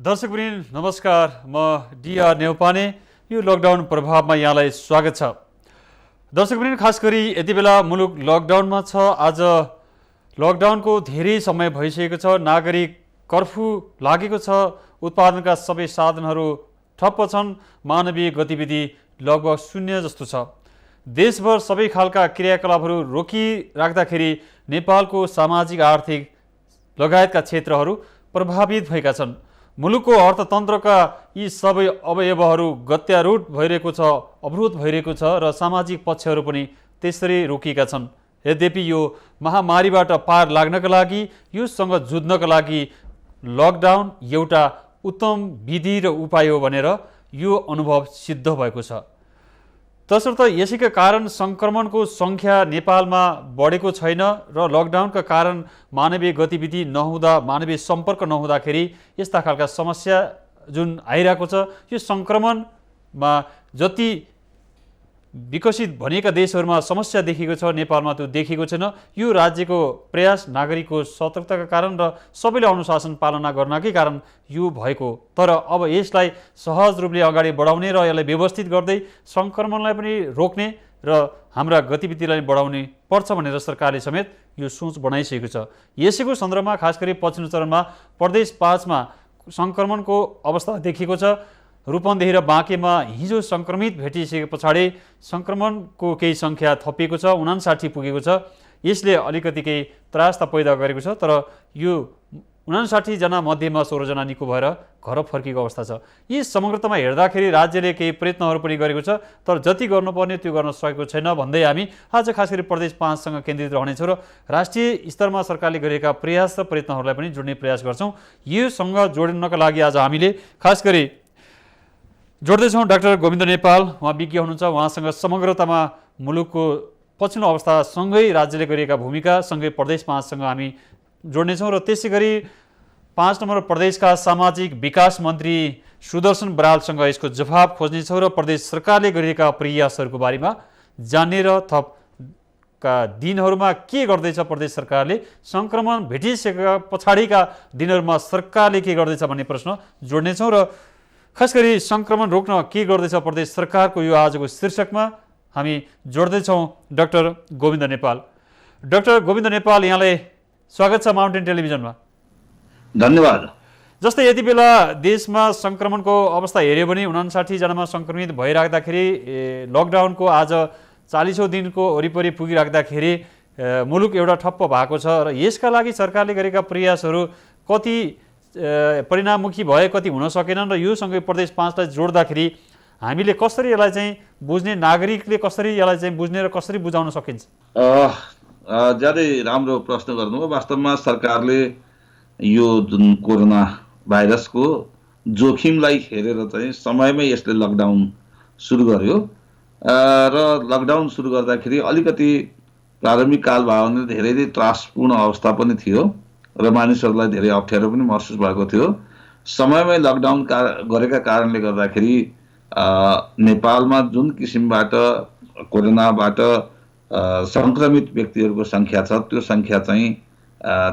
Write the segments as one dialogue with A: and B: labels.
A: दर्शकवृन्द नमस्कार, म डिआर नेउपाने। यो लकडाउन प्रभावमा यहाँलाई स्वागत छ। दर्शकवृन्द, खास गरी यति बेला मुलुक लकडाउनमा छ। आज लकडाउनको धेरै समय भइसकेको छ। नागरिक कर्फ्यू लागेको छ। उत्पादनका सबै साधनहरू ठप्प छन्। मानवीय गतिविधि लगभग शून्य जस्तो छ। देशभर सबै खालका क्रियाकलापहरू रोकिराख्दाखेरि नेपालको सामाजिक आर्थिक लगायतका क्षेत्रहरू प्रभावित भएका छन्। मुलुकको अर्थतन्त्रका यी सबै अवयवहरू गत्यारूढ भइरहेको छ, अवरोध भइरहेको छ र सामाजिक पक्षहरू पनि त्यसरी रोकिएका छन्। यद्यपि यो महामारीबाट पार लाग्नका लागि, योसँग जुझ्नका लागि लकडाउन एउटा उत्तम विधि र उपाय हो भनेर यो अनुभव सिद्ध भएको छ। तसर्थ यसैका कारण सङ्क्रमणको सङ्ख्या नेपालमा बढेको छैन र लकडाउनका कारण मानवीय गतिविधि नहुँदा, मानवीय सम्पर्क नहुँदाखेरि यस्ता खालका समस्या जुन आइरहेको छ, यो सङ्क्रमणमा जति विकसित भनिएका देशहरूमा समस्या देखिएको छ, नेपालमा त्यो देखिएको छैन। यो राज्यको प्रयास, नागरिकको सतर्कताका कारण र सबैले अनुशासन पालना गर्नकै कारण यो भएको। तर अब यसलाई सहज रूपले अगाडि बढाउने र यसलाई व्यवस्थित गर्दै सङ्क्रमणलाई पनि रोक्ने र हाम्रा गतिविधिलाई बढाउने पर्छ भनेर सरकारले समेत यो सोच बनाइसकेको छ। यसैको सन्दर्भमा खास गरी पछिल्लो चरणमा प्रदेश 5 मा सङ्क्रमणको अवस्था देखिएको छ। रूपन्देही र बाँकेमा हिजो सङ्क्रमित भेटिसके पछाडि सङ्क्रमणको केही सङ्ख्या थपिएको छ, 59 पुगेको छ। यसले अलिकति केही त्रास त पैदा गरेको छ, तर यो 59 जना मध्येमा 16 जना निको भएर घर फर्केको अवस्था छ। यी समग्रतामा हेर्दाखेरि राज्यले केही प्रयत्नहरू पनि गरेको छ, तर जति गर्नुपर्ने त्यो गर्न सकेको छैन भन्दै हामी आज खास गरी प्रदेश 5 सँग केन्द्रित रहनेछौँ र राष्ट्रिय स्तरमा सरकारले गरेका प्रयास र प्रयत्नहरूलाई पनि जोड्ने प्रयास गर्छौँ। योसँग जोड्नका लागि आज हामीले खास गरी जोड्दैछौँ डाक्टर गोविन्द नेपाल। उहाँ विज्ञ हुनुहुन्छ। उहाँसँग समग्रतामा मुलुकको पछिल्लो अवस्थासँगै राज्यले गरिएका भूमिकासँगै प्रदेश 5 सँग हामी जोड्नेछौँ र त्यसै गरी 5 नम्बर प्रदेशका सामाजिक विकास मन्त्री सुदर्शन बरालसँग यसको जवाब खोज्नेछौँ र प्रदेश सरकारले गरिएका प्रयासहरूको बारेमा जान्ने र थपका दिनहरूमा के गर्दैछ प्रदेश सरकारले, सङ्क्रमण भेटिसकेका पछाडिका दिनहरूमा सरकारले के गर्दैछ भन्ने प्रश्न जोड्नेछौँ र खास गरी सङ्क्रमण रोक्न के गर्दैछ प्रदेश सरकारको यो आजको शीर्षकमा हामी जोड्दैछौँ डाक्टर गोविन्द नेपाल। डाक्टर गोविन्द नेपाल, यहाँलाई स्वागत छ माउन्टेन टेलिभिजनमा।
B: धन्यवाद।
A: जस्तै यति बेला देशमा सङ्क्रमणको अवस्था हेऱ्यो भने 59 जनामा सङ्क्रमित भइराख्दाखेरि लकडाउनको आज 40औं दिनको वरिपरि पुगिराख्दाखेरि मुलुक एउटा ठप्प भएको छ र यसका लागि सरकारले गरेका प्रयासहरू कति परिणाममुखी भए, कति हुन सकेनन् र यो सँगै प्रदेश 5 लाई जोड्दाखेरि हामीले कसरी यसलाई चाहिँ बुझ्ने, नागरिकले कसरी यसलाई चाहिँ बुझ्ने र कसरी बुझाउन सकिन्छ?
B: ज्यादै राम्रो प्रश्न गर्नुभयो। वास्तवमा सरकारले यो जुन कोरोना भाइरसको जोखिमलाई हेरेर चाहिँ समयमै यसले लकडाउन सुरु गर्यो र लकडाउन सुरु गर्दाखेरि अलिकति प्रारम्भिक काल भयो भने धेरै नै त्रासपूर्ण अवस्था पनि थियो र मानिसहरूलाई धेरै अप्ठ्यारो पनि महसुस भएको थियो। समयमै लकडाउन गरेका कारणले गर्दाखेरि नेपालमा जुन किसिमबाट कोरोनाबाट सङ्क्रमित व्यक्तिहरूको सङ्ख्या छ, त्यो सङ्ख्या चाहिँ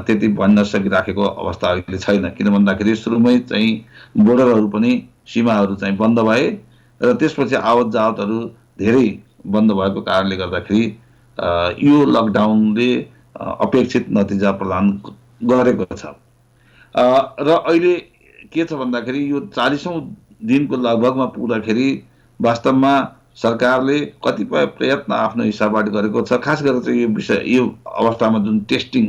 B: त्यति बढ्न सकिराखेको अवस्था अहिले छैन। किन भन्दाखेरि सुरुमै चाहिँ बोर्डरहरू पनि, सीमाहरू चाहिँ बन्द भए र त्यसपछि आवत जावतहरू धेरै बन्द भएको कारणले गर्दाखेरि यो लकडाउनले अपेक्षित नतिजा प्रदान गरेको छ। र अहिले के छ भन्दाखेरि यो 40औं दिनको लगभगमा पुग्दाखेरि वास्तवमा सरकारले कतिपय प्रयत्न आफ्नो हिसाबबाट गरेको छ। खास गरेर चाहिँ यो अवस्थामा जुन टेस्टिङ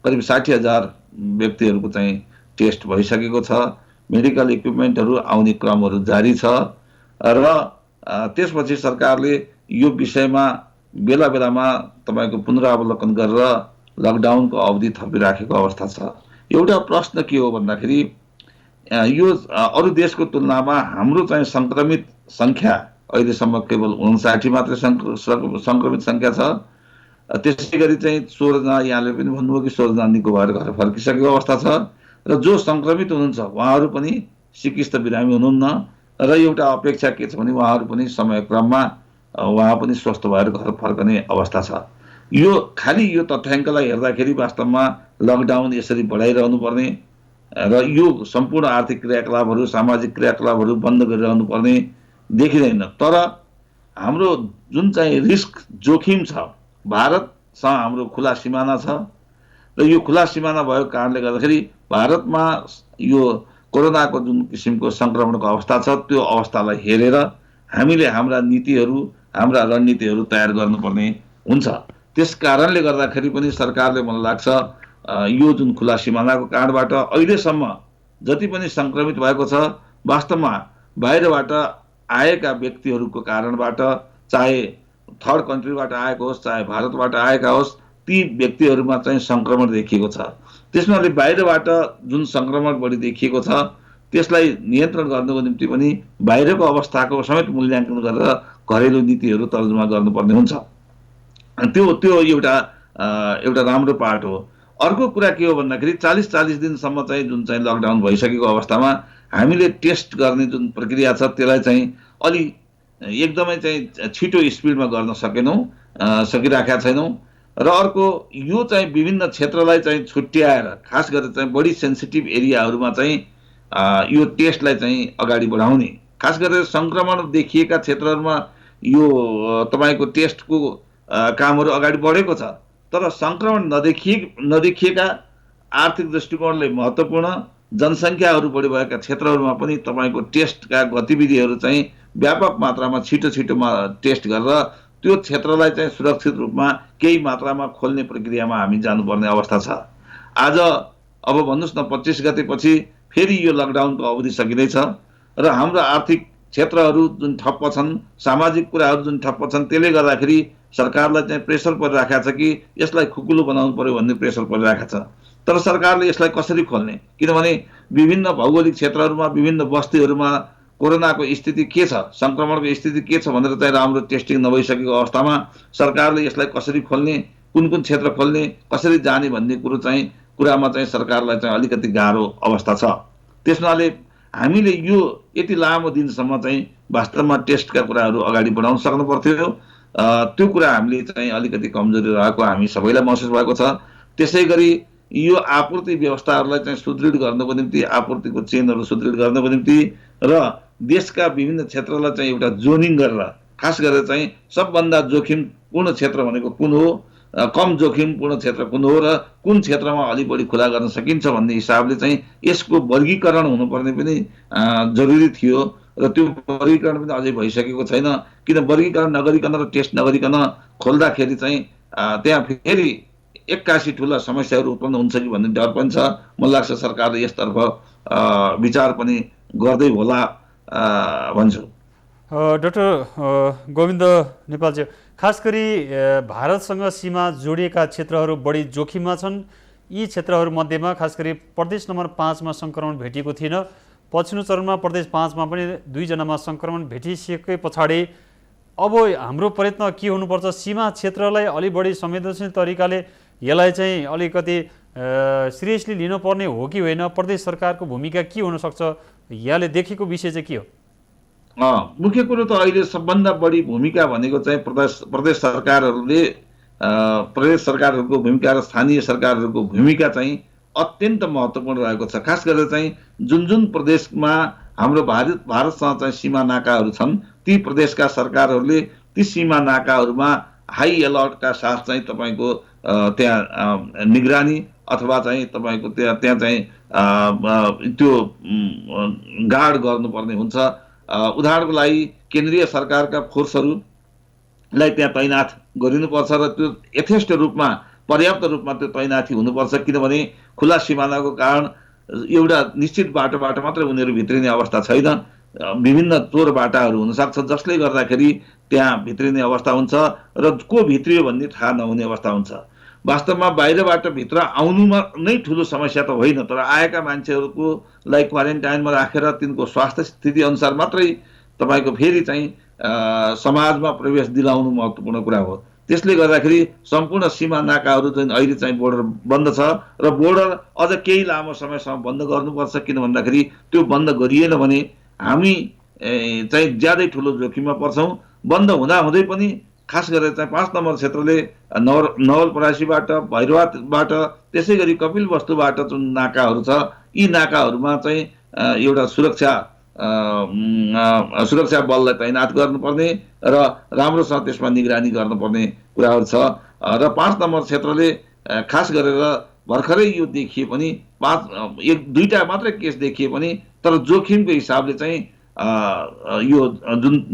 B: करिब 60,000 व्यक्तिहरूको चाहिँ टेस्ट भइसकेको छ। मेडिकल इक्विपमेन्टहरू आउने क्रमहरू जारी छ र त्यसपछि सरकारले यो विषयमा बेला बेलामा तपाईँको पुनरावलोकन गरेर लकडाउनको अवधि थपिराखेको अवस्था छ। एउटा प्रश्न के हो भन्दाखेरि यो अरू देशको तुलनामा हाम्रो चाहिँ सङ्क्रमित सङ्ख्या अहिलेसम्म केवल 59 मात्रै सङ्क्रमित सङ्ख्या छ। त्यसै गरी चाहिँ 16 जना, यहाँले पनि भन्नुभयो कि 16 जना निको भएर घर फर्किसकेको अवस्था छ र जो सङ्क्रमित हुनुहुन्छ उहाँहरू पनि सिकिस्त बिरामी हुनुहुन्न र एउटा अपेक्षा के छ भने उहाँहरू पनि समयक्रममा उहाँ पनि स्वस्थ भएर घर फर्कने अवस्था छ। यो खालि यो तथ्याङ्कलाई हेर्दाखेरि वास्तवमा लकडाउन यसरी बढाइरहनु पर्ने र यो सम्पूर्ण आर्थिक क्रियाकलापहरू सामाजिक क्रियाकलापहरू बन्द गरिरहनु पर्ने देखिँदैन। तर हाम्रो जुन चाहिँ रिस्क जोखिम छ, भारतसँग हाम्रो खुला सिमाना छ र यो खुला सिमाना भएको कारणले गर्दाखेरि भारतमा यो कोरोनाको जुन किसिमको सङ्क्रमणको अवस्था छ त्यो अवस्थालाई हेरेर हामीले हाम्रा नीतिहरू हाम्रा रणनीतिहरू तयार गर्नुपर्ने हुन्छ। त्यस कारणले गर्दाखेरि पनि सरकारले मलाई लाग्छ यो जुन खुला सिमानाको कारणबाट अहिलेसम्म जति पनि सङ्क्रमित भएको छ वास्तवमा बाहिरबाट आएका व्यक्तिहरूको कारणबाट, चाहे थर्ड कन्ट्रीबाट आएको होस् चाहे भारतबाट आएका होस्, ती व्यक्तिहरूमा चाहिँ सङ्क्रमण देखिएको छ। त्यसमाले बाहिरबाट जुन सङ्क्रमण बढी देखिएको छ त्यसलाई नियन्त्रण गर्नको निम्ति पनि बाहिरको अवस्थाको समेत मूल्याङ्कन गरेर घरेलु नीतिहरू तर्जुमा गर्नुपर्ने हुन्छ। त्यो एउटा राम्रो पार्ट हो। अर्को कुरा के हो भन्दाखेरि 40 दिनसम्म चाहिँ जुन चाहिँ लकडाउन भइसकेको अवस्थामा हामीले टेस्ट गर्ने जुन प्रक्रिया छ त्यसलाई चाहिँ अलि एकदमै चाहिँ छिटो स्पिडमा गर्न सकिराखेका छैनौँ। र अर्को यो चाहिँ विभिन्न क्षेत्रलाई चाहिँ छुट्याएर खास गरेर चाहिँ बढी सेन्सिटिभ एरियाहरूमा चाहिँ यो टेस्टलाई चाहिँ अगाडि बढाउने, खास गरेर सङ्क्रमण देखिएका क्षेत्रहरूमा यो तपाईँको टेस्टको कामहरू अगाडि बढेको छ। तर सङ्क्रमण नदेखिएका आर्थिक दृष्टिकोणले महत्त्वपूर्ण जनसङ्ख्याहरू बढी भएका क्षेत्रहरूमा पनि तपाईँको टेस्टका गतिविधिहरू चाहिँ व्यापक मात्रामा छिटोमा टेस्ट गरेर त्यो क्षेत्रलाई चाहिँ सुरक्षित रूपमा केही मात्रामा खोल्ने प्रक्रियामा हामी जानुपर्ने अवस्था छ। आज अब भन्नुहोस् न 25 गतेपछि फेरि यो लकडाउनको अवधि सकिँदैछ र हाम्रो आर्थिक क्षेत्रहरू जुन ठप्प छन्, सामाजिक कुराहरू जुन ठप्प छन्, त्यसले गर्दाखेरि सरकारलाई चाहिँ प्रेसर परिराखेको छ कि यसलाई खुकुलो बनाउनु पर्यो भन्ने प्रेसर परिराखेको छ। तर सरकारले यसलाई कसरी खोल्ने, किनभने विभिन्न भौगोलिक क्षेत्रहरूमा विभिन्न बस्तीहरूमा कोरोनाको स्थिति के छ, सङ्क्रमणको स्थिति के छ भनेर चाहिँ राम्रो टेस्टिङ नभइसकेको अवस्थामा सरकारले यसलाई कसरी खोल्ने, कुन क्षेत्र खोल्ने, कसरी जाने भन्ने कुरामा चाहिँ सरकारलाई चाहिँ अलिकति गाह्रो अवस्था छ। त्यसमाले हामीले यो यति लामो दिनसम्म चाहिँ वास्तवमा टेस्टका कुराहरू अगाडि बढाउन सक्नु पर्थ्यो। त्यो कुरा हामीले चाहिँ अलिकति कमजोरी रहेको हामी सबैलाई महसुस भएको छ। त्यसै गरी यो आपूर्ति व्यवस्थाहरूलाई चाहिँ सुदृढ गर्नको निम्ति, आपूर्तिको चेनहरू सुदृढ गर्नको निम्ति र देशका विभिन्न क्षेत्रलाई चाहिँ एउटा जोनिङ गरेर, खास गरेर चाहिँ सबभन्दा जोखिमपूर्ण क्षेत्र भनेको कुन हो, कम जोखिमपूर्ण क्षेत्र कुन हो र कुन क्षेत्रमा अलि बढी खुला गर्न सकिन्छ भन्ने हिसाबले चाहिँ यसको वर्गीकरण हुनुपर्ने पनि जरुरी थियो र त्यो वर्गीकरण पनि अझै भइसकेको छैन। किन वर्गीकरण नगरिकन र टेस्ट नगरिकन खोल्दाखेरि चाहिँ त्यहाँ फेरि 81 ठुला समस्याहरू उत्पन्न हुन्छ कि भन्ने डर पनि छ। मलाई लाग्छ सरकारले यसतर्फ विचार पनि गर्दै होला भन्छु।
A: डाक्टर गोविन्द नेपालजी, खास गरी भारतसँग सीमा जोडिएका क्षेत्रहरू बढी जोखिममा छन्। यी क्षेत्रहरूमध्येमा खास गरी प्रदेश नम्बर 5 मा सङ्क्रमण भेटिएको थिएन। पछिल्लो चरणमा प्रदेश 5 मा पनि 2 जनामा सङ्क्रमण भेटिसके पछाडि अब हाम्रो प्रयत्न के हुनुपर्छ, सीमा क्षेत्रलाई अलि बढी संवेदनशील तरिकाले यसलाई चाहिँ अलिकति सिरियसली लिनुपर्ने हो कि होइन, प्रदेश सरकारको भूमिका के हुनसक्छ, यहाँले देखेको विषय चाहिँ के हो?
B: मुख्य कुरो त अहिले सबभन्दा बढी भूमिका भनेको चाहिँ प्रदेश सरकारहरूको भूमिका र स्थानीय सरकारहरूको भूमिका चाहिँ अत्यन्त महत्त्वपूर्ण रहेको छ। खास गरेर चाहिँ जुन प्रदेशमा हाम्रो भारतसँग चाहिँ सीमा नाकाहरू छन् ती प्रदेशका सरकारहरूले ती सीमा नाकाहरूमा हाई अलर्टका साथ चाहिँ तपाईँको त्यहाँ निगरानी अथवा चाहिँ तपाईँको त्यहाँ चाहिँ त्यो गार्ड गर्नुपर्ने हुन्छ। उदाहरणको लागि केन्द्रीय सरकारका फोर्सहरूलाई त्यहाँ तैनाथ गरिनुपर्छ र त्यो यथेष्ट रूपमा पर्याप्त रूपमा त्यो तैनाथी हुनुपर्छ। किनभने खुला सिमानाको कारण एउटा निश्चित बाटोबाट मात्रै उनीहरू भित्रिने अवस्था छैन, विभिन्न चोर बाटाहरू हुनसक्छ जसले गर्दाखेरि त्यहाँ भित्रिने अवस्था हुन्छ र को भित्रियो भन्ने थाहा नहुने अवस्था हुन्छ। वास्तवमा बाहिरबाट भित्र आउनुमा नै ठुलो समस्या त होइन, तर आएका मान्छेहरूको लाई क्वारेन्टाइनमा राखेर तिनको स्वास्थ्य स्थिति अनुसार मात्रै तपाईँको फेरि चाहिँ समाजमा प्रवेश दिलाउनु महत्त्वपूर्ण कुरा हो। त्यसले गर्दाखेरि सम्पूर्ण सीमा नाकाहरू चाहिँ अहिले चाहिँ बोर्डर बन्द छ र बोर्डर अझ केही लामो समयसम्म बन्द गर्नुपर्छ। किन भन्दाखेरि त्यो बन्द गरिएन भने हामी चाहिँ ज्यादै ठुलो जोखिममा पर्छौँ। बन्द हुँदै पनि खास गरेर चाहिँ 5 नम्बर क्षेत्रले नवलपरासीबाट, भैरवाबाट, त्यसै गरी कपिलवस्तुबाट जुन नाकाहरू छ यी नाकाहरूमा चाहिँ एउटा सुरक्षा बललाई तैनात गर्नुपर्ने र राम्रोसँग त्यसमा निगरानी गर्नुपर्ने कुराहरू छ। र 5 नम्बर क्षेत्रले खास गरेर भर्खरै यो देखिए पनि 1-2टा मात्रै केस देखिए पनि तर जोखिमको हिसाबले चाहिँ यो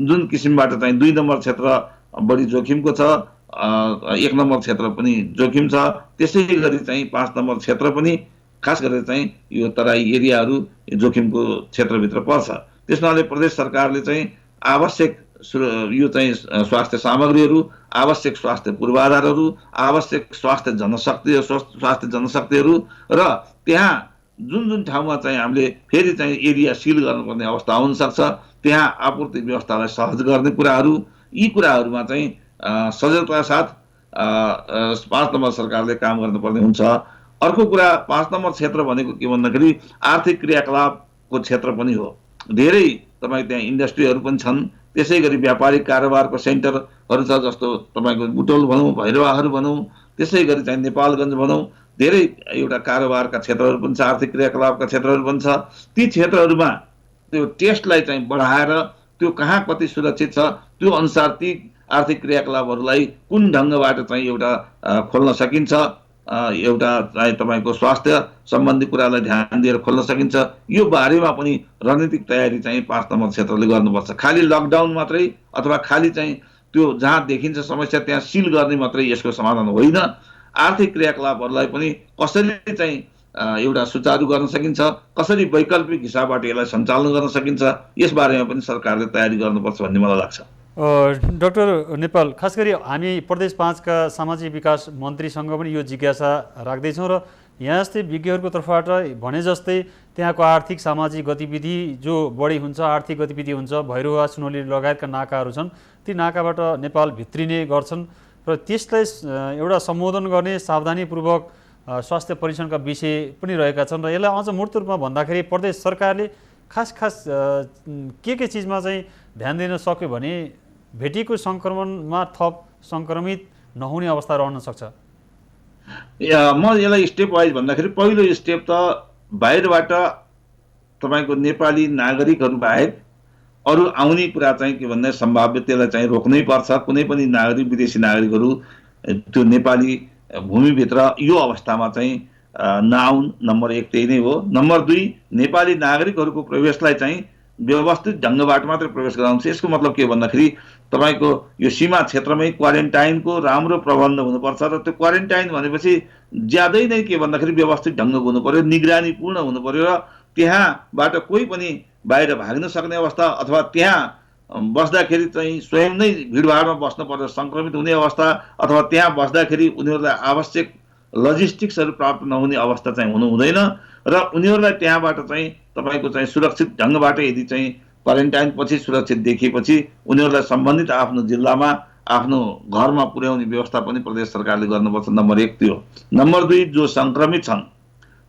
B: जुन किसिमबाट चाहिँ 2 नम्बर क्षेत्र बढी जोखिमको छ, 1 नम्बर क्षेत्र पनि जोखिम छ, त्यसै गरी चाहिँ 5 नम्बर क्षेत्र पनि खास गरेर चाहिँ यो तराई एरियाहरू जोखिमको क्षेत्रभित्र पर्छ। त्यसमाले प्रदेश सरकारले चाहिँ आवश्यक यो चाहिँ स्वास्थ्य सामग्रीहरू, आवश्यक स्वास्थ्य पूर्वाधारहरू, आवश्यक स्वास्थ्य जनशक्तिहरू र त्यहाँ जुन ठाउँमा चाहिँ हामीले फेरि चाहिँ एरिया सिल गर्नुपर्ने अवस्था आउन सक्छ त्यहाँ आपूर्ति व्यवस्थालाई सहज गर्ने कुराहरू, यी कुराहरूमा चाहिँ सजगताका साथ 5 नम्बर सरकारले काम गर्नुपर्ने हुन्छ। अर्को कुरा 5 नम्बर क्षेत्र भनेको के भन्दाखेरि आर्थिक क्रियाकलापको क्षेत्र पनि हो। धेरै तपाईँ त्यहाँ इन्डस्ट्रीहरू पनि छन्, त्यसै गरी व्यापारिक कारोबारको सेन्टरहरू छ, जस्तो तपाईँको बुटोल भनौँ, भैरवाहरू भनौँ, त्यसै गरी चाहिँ नेपालगञ्ज भनौँ, धेरै एउटा कारोबारका क्षेत्रहरू पनि छ, आर्थिक क्रियाकलापका क्षेत्रहरू पनि छ। ती क्षेत्रहरूमा त्यो टेस्टलाई चाहिँ बढाएर त्यो कहाँ कति सुरक्षित छ त्यो अनुसार ती आर्थिक क्रियाकलापहरूलाई कुन ढङ्गबाट चाहिँ एउटा खोल्न सकिन्छ, एउटा चाहिँ तपाईँको स्वास्थ्य सम्बन्धी कुरालाई ध्यान दिएर खोल्न सकिन्छ, यो बारेमा पनि रणनीतिक तयारी चाहिँ 5 नम्बर क्षेत्रले गर्नुपर्छ। खालि लकडाउन मात्रै अथवा खालि चाहिँ त्यो जहाँ देखिन्छ समस्या त्यहाँ सिल गर्ने मात्रै यसको समाधान होइन। आर्थिक क्रियाकलापहरूलाई पनि कसरी चाहिँ एउटा सुचारू गर्न सकिन्छ, कसरी वैकल्पिक हिसाबबाट यसलाई सञ्चालन गर्न सकिन्छ, यस बारेमा पनि सरकारले तयारी गर्नुपर्छ भन्ने मलाई लाग्छ।
A: डाक्टर नेपाल, खास गरी हामी प्रदेश 5 का सामाजिक विकास मन्त्रीसँग पनि यो जिज्ञासा राख्दैछौँ र यहाँ जस्तै विज्ञहरूको तर्फबाट भने जस्तै त्यहाँको आर्थिक सामाजिक गतिविधि जो बढी हुन्छ, आर्थिक गतिविधि हुन्छ, भैरवा सुनौली लगायतका नाकाहरू छन्, ती नाकाबाट नेपाल भित्रिने गर्छन् र त्यसलाई एउटा सम्बोधन गर्ने सावधानीपूर्वक स्वास्थ्य परीक्षणका विषय पनि रहेका छन्। र यसलाई अझ मूर्त रूपमा भन्दाखेरि प्रदेश सरकारले खास के चिजमा चाहिँ ध्यान दिन सक्यो भने भेटिएको सङ्क्रमणमा थप सङ्क्रमित नहुने अवस्था रहन सक्छ।
B: म यसलाई स्टेप वाइज भन्दाखेरि पहिलो स्टेप त बाहिरबाट तपाईँको नेपाली नागरिकहरू बाहेक अरू आउने कुरा चाहिँ के भन्दा सम्भाव्यतालाई चाहिँ रोक्नै पर्छ। कुनै पनि नागरिक, विदेशी नागरिकहरू त्यो नेपाली भूमिभित्र यो अवस्थामा चाहिँ नआउन्, नम्बर 1 त्यही नै हो। नम्बर 2 नेपाली नागरिकहरूको प्रवेशलाई चाहिँ व्यवस्थित ढङ्गबाट मात्रै प्रवेश गराउँछ। यसको मतलब के भन्दाखेरि तपाईँको यो सीमा क्षेत्रमै क्वारेन्टाइनको राम्रो प्रबन्ध हुनुपर्छ र त्यो क्वारेन्टाइन भनेपछि ज्यादै नै के भन्दाखेरि व्यवस्थित ढङ्गको हुनु पर्यो, निगरानीपूर्ण हुनु पर्यो र त्यहाँबाट कोही पनि बाहिर भाग्न सक्ने अवस्था अथवा त्यहाँ बस्दाखेरि चाहिँ स्वयं नै भिडभाडमा बस्न पर्दा सङ्क्रमित हुने अवस्था अथवा त्यहाँ बस्दाखेरि उनीहरूलाई आवश्यक लजिस्टिक्सहरू प्राप्त नहुने अवस्था चाहिँ हुनु हुँदैन र उनीहरूलाई त्यहाँबाट चाहिँ तपाईँको चाहिँ सुरक्षित ढङ्गबाट यदि चाहिँ क्वारेन्टाइन पछि सुरक्षित देखिएपछि उनीहरूलाई सम्बन्धित आफ्नो जिल्लामा, आफ्नो घरमा पुर्याउने व्यवस्था पनि प्रदेश सरकारले गर्नुपर्छ। नम्बर 1 त्यो। नम्बर 2 जो सङ्क्रमित छन्,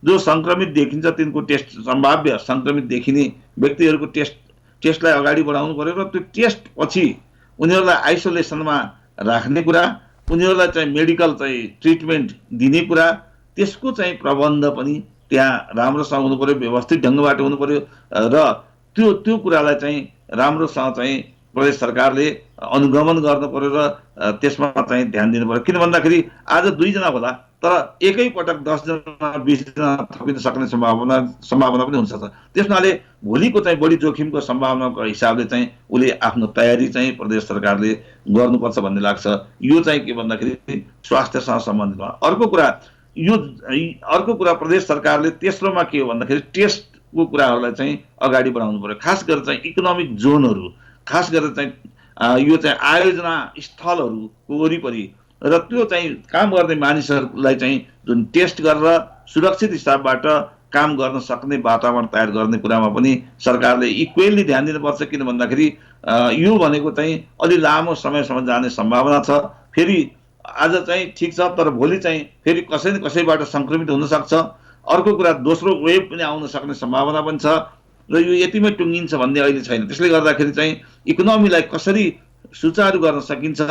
B: जो सङ्क्रमित देखिन्छ तिनको टेस्ट, सम्भाव्य सङ्क्रमित देखिने व्यक्तिहरूको टेस्टलाई अगाडि बढाउनु पर्यो र त्यो टेस्ट पछि उनीहरूलाई आइसोलेसनमा राख्ने कुरा, उनीहरूलाई चाहिँ मेडिकल चाहिँ ट्रिटमेन्ट दिने कुरा, त्यसको चाहिँ प्रबन्ध पनि त्यहाँ राम्रोसँग हुनु पर्यो, व्यवस्थित ढङ्गबाट हुनु पर्यो र त्यो कुरालाई चाहिँ राम्रोसँग चाहिँ प्रदेश सरकारले अनुगमन गर्नु पर्यो र त्यसमा चाहिँ ध्यान दिनु पर्यो। किन भन्दाखेरि आज 2 जना होला तर एकै पटक 10 जना 20 जना थपिन सक्ने सम्भावना पनि हुन्छ। त्यसमाले भोलिको चाहिँ बढी जोखिमको सम्भावनाको हिसाबले चाहिँ उसले आफ्नो तयारी चाहिँ प्रदेश सरकारले गर्नुपर्छ भन्ने लाग्छ। यो चाहिँ के भन्दाखेरि स्वास्थ्यसँग सम्बन्धित। अर्को कुरा प्रदेश सरकारले तेस्रोमा के हो भन्दाखेरि टेस्टको कुराहरूलाई चाहिँ अगाडि बढाउनु पर्यो। खास गरेर चाहिँ इकोनोमिक जोनहरू, खास गरेर चाहिँ यो चाहिँ आयोजना स्थलहरूको वरिपरि र त्यो चाहिँ काम गर्ने मानिसहरूलाई चाहिँ जुन टेस्ट गरेर सुरक्षित हिसाबबाट काम गर्न सक्ने वातावरण तयार गर्ने कुरामा पनि सरकारले इक्वेली ध्यान दिनुपर्छ। किन भन्दाखेरि यो भनेको चाहिँ अलि लामो समयसम्म जाने सम्भावना छ। फेरि आज चाहिँ ठिक छ तर भोलि चाहिँ फेरि कसै न कसैबाट सङ्क्रमित हुन सक्छ। अर्को कुरा दोस्रो वेभ पनि आउन सक्ने सम्भावना पनि छ र यो यतिमै टुङ्गिन्छ भन्ने अहिले छैन। त्यसले गर्दाखेरि चाहिँ इकोनोमीलाई कसरी सुचारू गर्न सकिन्छ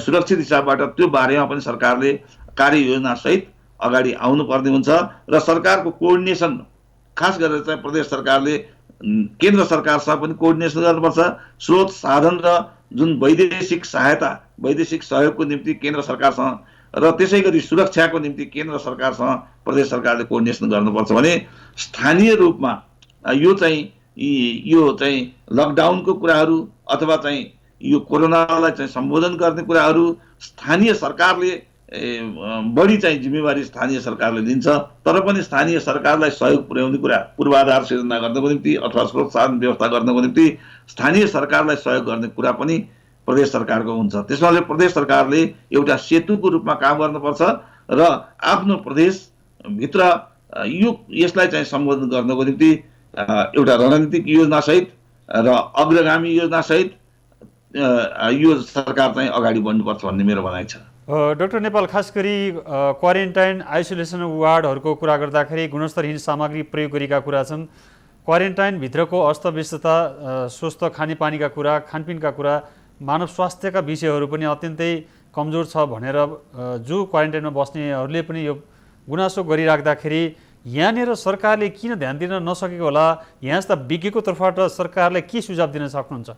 B: सुरक्षित हिसाबबाट त्यो बारेमा पनि सरकारले कार्ययोजना सहित अगाडि आउनुपर्ने हुन्छ र सरकारको कोअर्डिनेसन खास गरेर चाहिँ प्रदेश सरकारले केन्द्र सरकारसँग पनि कोअर्डिनेसन गर्नुपर्छ। स्रोत साधन र जुन वैदेशिक सहायता वैदेशिक सहयोगको निम्ति केन्द्र सरकारसँग र त्यसै गरी सुरक्षाको निम्ति केन्द्र सरकारसँग प्रदेश सरकारले कोअर्डिनेसन गर्नुपर्छ भने स्थानीय रूपमा यो चाहिँ लकडाउनको कुराहरू अथवा चाहिँ यो कोरोनालाई चाहिँ सम्बोधन गर्ने कुराहरू स्थानीय सरकारले बढी चाहिँ जिम्मेवारी स्थानीय सरकारले लिन्छ। तर पनि स्थानीय सरकारलाई सहयोग पुर्याउने कुरा पूर्वाधार सिर्जना गर्नको निम्ति अथवा स्रोत साधन व्यवस्था गर्नको निम्ति स्थानीय सरकारलाई सहयोग गर्ने कुरा पनि प्रदेश सरकारको हुन्छ। त्यसैले प्रदेश सरकारले एउटा सेतुको रूपमा काम गर्नुपर्छ र आफ्नो प्रदेशभित्र यसलाई चाहिँ सम्बोधन गर्नको निम्ति एउटा रणनीतिक योजनासहित र अग्रगामी योजनासहित यो सरकार चाहिँ अगाडि बढ्नुपर्छ भन्ने मेरो भनाइ छ।
A: डाक्टर नेपाल, खास गरी क्वारेन्टाइन आइसोलेसन वार्डहरूको कुरा गर्दाखेरि गुणस्तरहीन सामग्री प्रयोग गरेका कुरा छन्। क्वारेन्टाइनभित्रको अस्तव्यस्तता, स्वस्थ खानेपानीका कुरा, खानपिनका कुरा, मानव स्वास्थ्यका विषयहरू पनि अत्यन्तै कमजोर छ भनेर जो क्वारेन्टाइनमा बस्नेहरूले पनि यो गुनासो गरिराख्दाखेरि यहाँनिर सरकारले किन ध्यान दिन नसकेको होला? यहाँ जस्ता विज्ञको तर्फबाट सरकारले के सुझाव दिन सक्नुहुन्छ?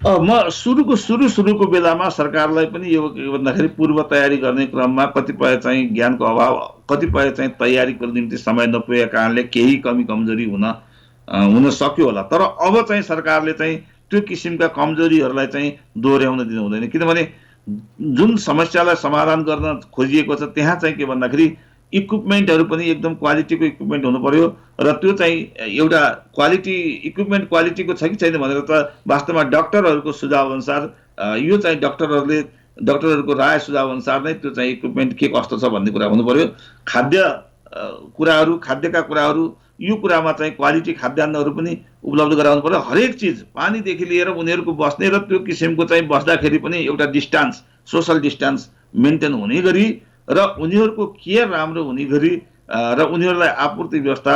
B: म सुरुको बेलामा सरकारलाई पनि यो भन्दाखेरि पूर्व तयारी गर्ने क्रममा कतिपय चाहिँ ज्ञानको अभाव, कतिपय चाहिँ तयारीको निम्ति समय नपुगेका कारणले केही कमी कमजोरी हुन सक्यो होला। तर अब चाहिँ सरकारले चाहिँ त्यो किसिमका कमजोरीहरूलाई चाहिँ दोहोऱ्याउन दिनु हुँदैन। किनभने जुन समस्यालाई समाधान गर्न खोजिएको छ त्यहाँ चाहिँ के भन्दाखेरि इक्विपमेन्टहरू पनि एकदम क्वालिटीको इक्विपमेन्ट हुनु पर्यो र त्यो चाहिँ एउटा इक्विपमेन्ट क्वालिटीको छ कि छैन भनेर त वास्तवमा डाक्टरहरूको सुझाव अनुसार यो चाहिँ डाक्टरहरूको राय सुझाव अनुसार नै त्यो चाहिँ इक्विपमेन्ट के कस्तो छ भन्ने कुरा हुनु पर्यो। खाद्यका कुराहरू यो कुरामा चाहिँ क्वालिटी खाद्यान्नहरू पनि उपलब्ध गराउनु पर्यो। हरेक चिज पानीदेखि लिएर उनीहरूको बस्ने र त्यो किसिमको चाहिँ बस्दाखेरि पनि एउटा डिस्टेन्स, सोसल डिस्टेन्स मेन्टेन हुने गरी र उनीहरूको केयर राम्रो हुने गरी र उनीहरूलाई आपूर्ति व्यवस्था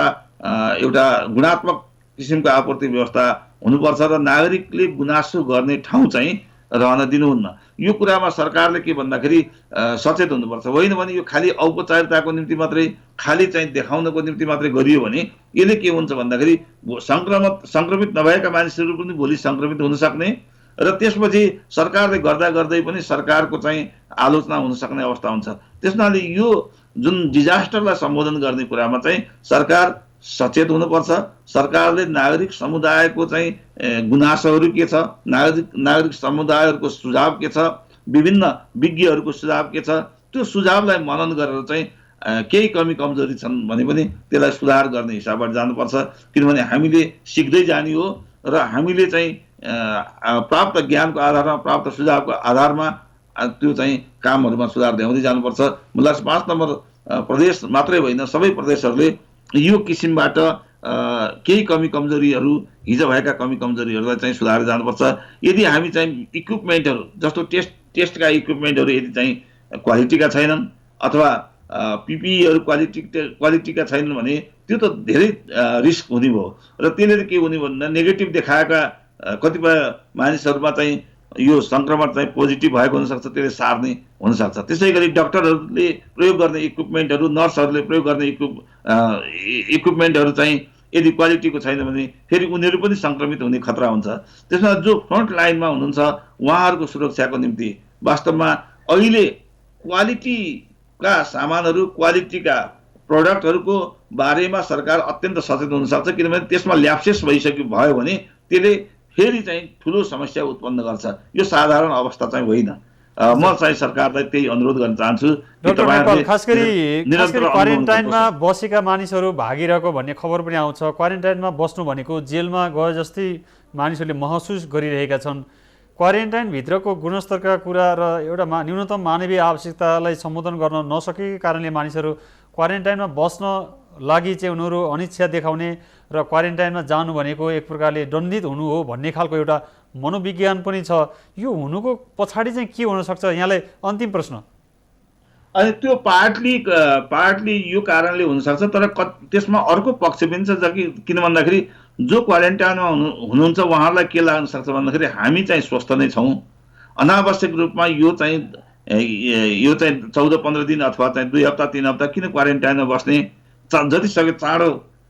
B: एउटा गुणात्मक किसिमको आपूर्ति व्यवस्था हुनुपर्छ र नागरिकले गुनासो गर्ने ठाउँ चाहिँ रहन दिनुहुन्न। यो कुरामा सरकारले के भन्दाखेरि सचेत हुनुपर्छ। होइन भने यो खालि औपचारिकताको निम्ति मात्रै, खालि चाहिँ देखाउनको निम्ति मात्रै गरियो भने यसले के हुन्छ भन्दाखेरि सङ्क्रमित नभएका मानिसहरू पनि भोलि सङ्क्रमित हुन सक्ने र त्यसपछि सरकारले गर्दा गर्दै पनि सरकारको चाहिँ आलोचना हुन सक्ने अवस्था हुन्छ। त्यसैले यो जुन डिजास्टरलाई सम्बोधन गर्ने कुरामा चाहिँ सरकार सचेत हुनुपर्छ। सरकारले नागरिक समुदायको चाहिँ गुनासोहरू के छ, नागरिक समुदायहरूको सुझाव के छ, विभिन्न विज्ञहरूको सुझाव के छ, त्यो सुझावलाई मनन गरेर चाहिँ केही कमी कमजोरी छन् भने पनि त्यसलाई सुधार गर्ने हिसाबबाट जानुपर्छ। किनभने हामीले सिक्दै जाने हो र हामीले चाहिँ प्राप्त ज्ञानको आधारमा, प्राप्त सुझावको आधारमा त्यो चाहिँ कामहरूमा सुधार ल्याउँदै जानुपर्छ। मलाई 5 नम्बर प्रदेश मात्रै होइन सबै प्रदेशहरूले यो किसिमबाट केही कमी कमजोरीहरू, हिजो भएका कमी कमजोरीहरूलाई चाहिँ सुधारेर जानुपर्छ। यदि हामी चाहिँ इक्विपमेन्टहरू जस्तो टेस्टका इक्विपमेन्टहरू यदि चाहिँ क्वालिटीका छैनन् अथवा पिपिईहरू क्वालिटीका छैनन् भने त्यो त धेरै रिस्क हुने भयो र त्यसले के हुने भन्दा नेगेटिभ देखाएका कतिपय मानिसहरूमा चाहिँ यो सङ्क्रमण चाहिँ पोजिटिभ भएको हुनसक्छ, त्यसले सार्ने हुनसक्छ। त्यसै गरी डाक्टरहरूले प्रयोग गर्ने इक्विपमेन्टहरू, नर्सहरूले प्रयोग गर्ने इक्विपमेन्टहरू चाहिँ यदि क्वालिटीको छैन भने फेरि उनीहरू पनि सङ्क्रमित हुने खतरा हुन्छ। त्यसमा जो फ्रन्ट लाइनमा हुनुहुन्छ उहाँहरूको सुरक्षाको निम्ति वास्तवमा अहिले क्वालिटीका सामानहरू, क्वालिटीका प्रडक्टहरूको बारेमा सरकार अत्यन्त सचेत हुनसक्छ। किनभने त्यसमा ल्याप्सेस भयो भने त्यसले फेरि चाहिँ ठुलो समस्या उत्पन्न गर्छ। यो साधारण अवस्था चाहिँ होइन। म चाहिँ सरकारलाई त्यही अनुरोध गर्न चाहन्छु।
A: डाक्टर नेपाल, खास गरी क्वारेन्टाइनमा बसेका मानिसहरू भागिरहेको भन्ने खबर पनि आउँछ। क्वारेन्टाइनमा बस्नु भनेको जेलमा गए जस्तै मानिसहरूले महसुस गरिरहेका छन्। क्वारेन्टाइनभित्रको गुणस्तरका कुरा र एउटा न्यूनतम मानवीय आवश्यकतालाई सम्बोधन गर्न नसकेको कारणले मानिसहरू क्वारेन्टाइनमा बस्न लागि चाहिँ उनीहरू अनिच्छा देखाउने र क्वारेन्टाइनमा जानु भनेको एक प्रकारले दण्डित हुनु हो भन्ने खालको एउटा मनोविज्ञान पनि छ। यो हुनुको पछाडि चाहिँ के हुनसक्छ? यहाँलाई अन्तिम प्रश्न।
B: अनि त्यो पार्टली यो कारणले हुनसक्छ, तर त्यसमा अर्को पक्ष पनि छ। किन भन्दाखेरि जो क्वारेन्टाइनमा हुनुहुन्छ उहाँहरूलाई के लाग्न सक्छ भन्दाखेरि हामी चाहिँ स्वस्थ नै छौँ, अनावश्यक रूपमा यो चाहिँ 14-15 दिन अथवा चाहिँ 2 हप्ता 3 हप्ता किन क्वारेन्टाइनमा बस्ने, जति सक्यो चाँडो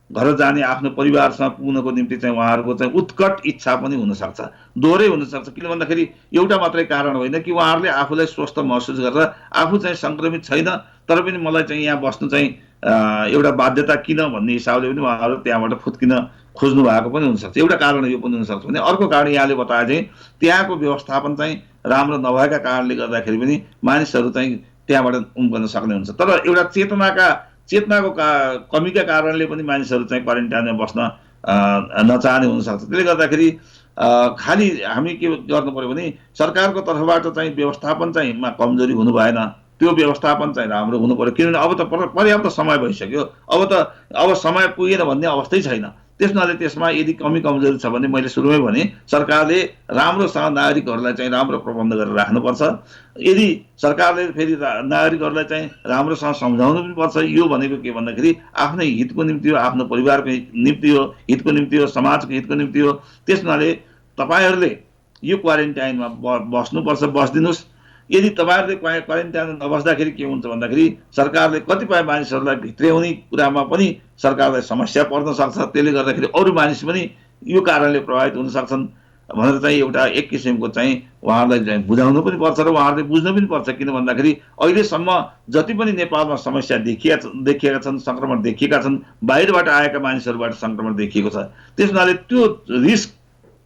B: घर जाने आफ्नो परिवारसँग पुग्नको निम्ति चाहिँ उहाँहरूको चाहिँ उत्कट इच्छा पनि हुनसक्छ, दोहोरै हुनसक्छ। किन भन्दाखेरि एउटा मात्रै कारण होइन कि उहाँहरूले आफूलाई स्वस्थ महसुस गरेर आफू चाहिँ सङ्क्रमित छैन तर पनि मलाई चाहिँ यहाँ बस्नु चाहिँ एउटा बाध्यता किन भन्ने हिसाबले पनि उहाँहरू त्यहाँबाट फुत्किन खोज्नु भएको पनि हुनसक्छ। एउटा कारण यो पनि हुनसक्छ भने अर्को कारण यहाँले बताए चाहिँ त्यहाँको व्यवस्थापन चाहिँ राम्रो नभएका कारणले गर्दाखेरि पनि मानिसहरू चाहिँ त्यहाँबाट उम्कन सक्ने हुन्छ। तर एउटा चेतनाको कमीका कारणले पनि मानिसहरू चाहिँ क्वारेन्टाइनमा बस्न नचाहने हुनसक्छ। त्यसले गर्दाखेरि खालि हामी के गर्नु पर्यो भने सरकारको तर्फबाट चाहिँ व्यवस्थापन चाहिँ कमजोरी हुनु भएन, त्यो व्यवस्थापन चाहिँ राम्रो हुनु पर्यो। किनभने अब त पर्याप्त समय भइसक्यो, अब समय पुगेन भन्ने अवस्थै छैन। त्यसले त्यसमा यदि कमजोरी छ भने मैले सुरुमै भने सरकारले राम्रोसँग नागरिकहरूलाई चाहिँ राम्रो प्रबन्ध गरेर राख्नुपर्छ। यदि सरकारले फेरि नागरिकहरूलाई चाहिँ राम्रोसँग सम्झाउनु पनि पर्छ। यो भनेको के भन्दाखेरि आफ्नै हितको निम्ति हो, आफ्नो परिवारको निम्ति हो, हितको निम्ति हो, समाजको हितको निम्ति हो। त्यसले तपाईँहरूले यो क्वारेन्टाइनमा बस्नुपर्छ, बस्दिनुहोस्। यदि तपाईँहरूले क्वारेन्टाइनमा नबस्दाखेरि के हुन्छ भन्दाखेरि सरकारले कतिपय मानिसहरूलाई भित्र्याउने कुरामा पनि सरकारलाई समस्या पर्न सक्छ। त्यसले गर्दाखेरि अरू मानिस पनि यो कारणले प्रभावित हुन सक्छन् भनेर चाहिँ एउटा एक किसिमको चाहिँ उहाँहरूलाई चाहिँ बुझाउनु पनि पर्छ र उहाँहरूले बुझ्नु पनि पर्छ। किन भन्दाखेरि अहिलेसम्म जति पनि नेपालमा समस्या देखिएका छन्, सङ्क्रमण देखिएका छन्, बाहिरबाट आएका मानिसहरूबाट सङ्क्रमण देखिएको छ। त्यसले त्यो रिस्क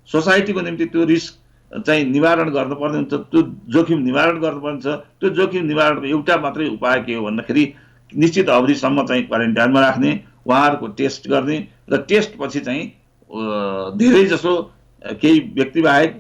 B: सोसाइटीको निम्ति त्यो रिस्क चाहिँ निवारण गर्नुपर्ने हुन्छ, त्यो जोखिम निवारण गर्नुपर्ने छ। त्यो जोखिम निवारणको एउटा मात्रै उपाय के हो भन्दाखेरि निश्चित अवधिसम्म चाहिँ क्वारेन्टाइनमा राख्ने, उहाँहरूको टेस्ट गर्ने र टेस्ट पछि चाहिँ धेरै जसो केही व्यक्ति बाहेक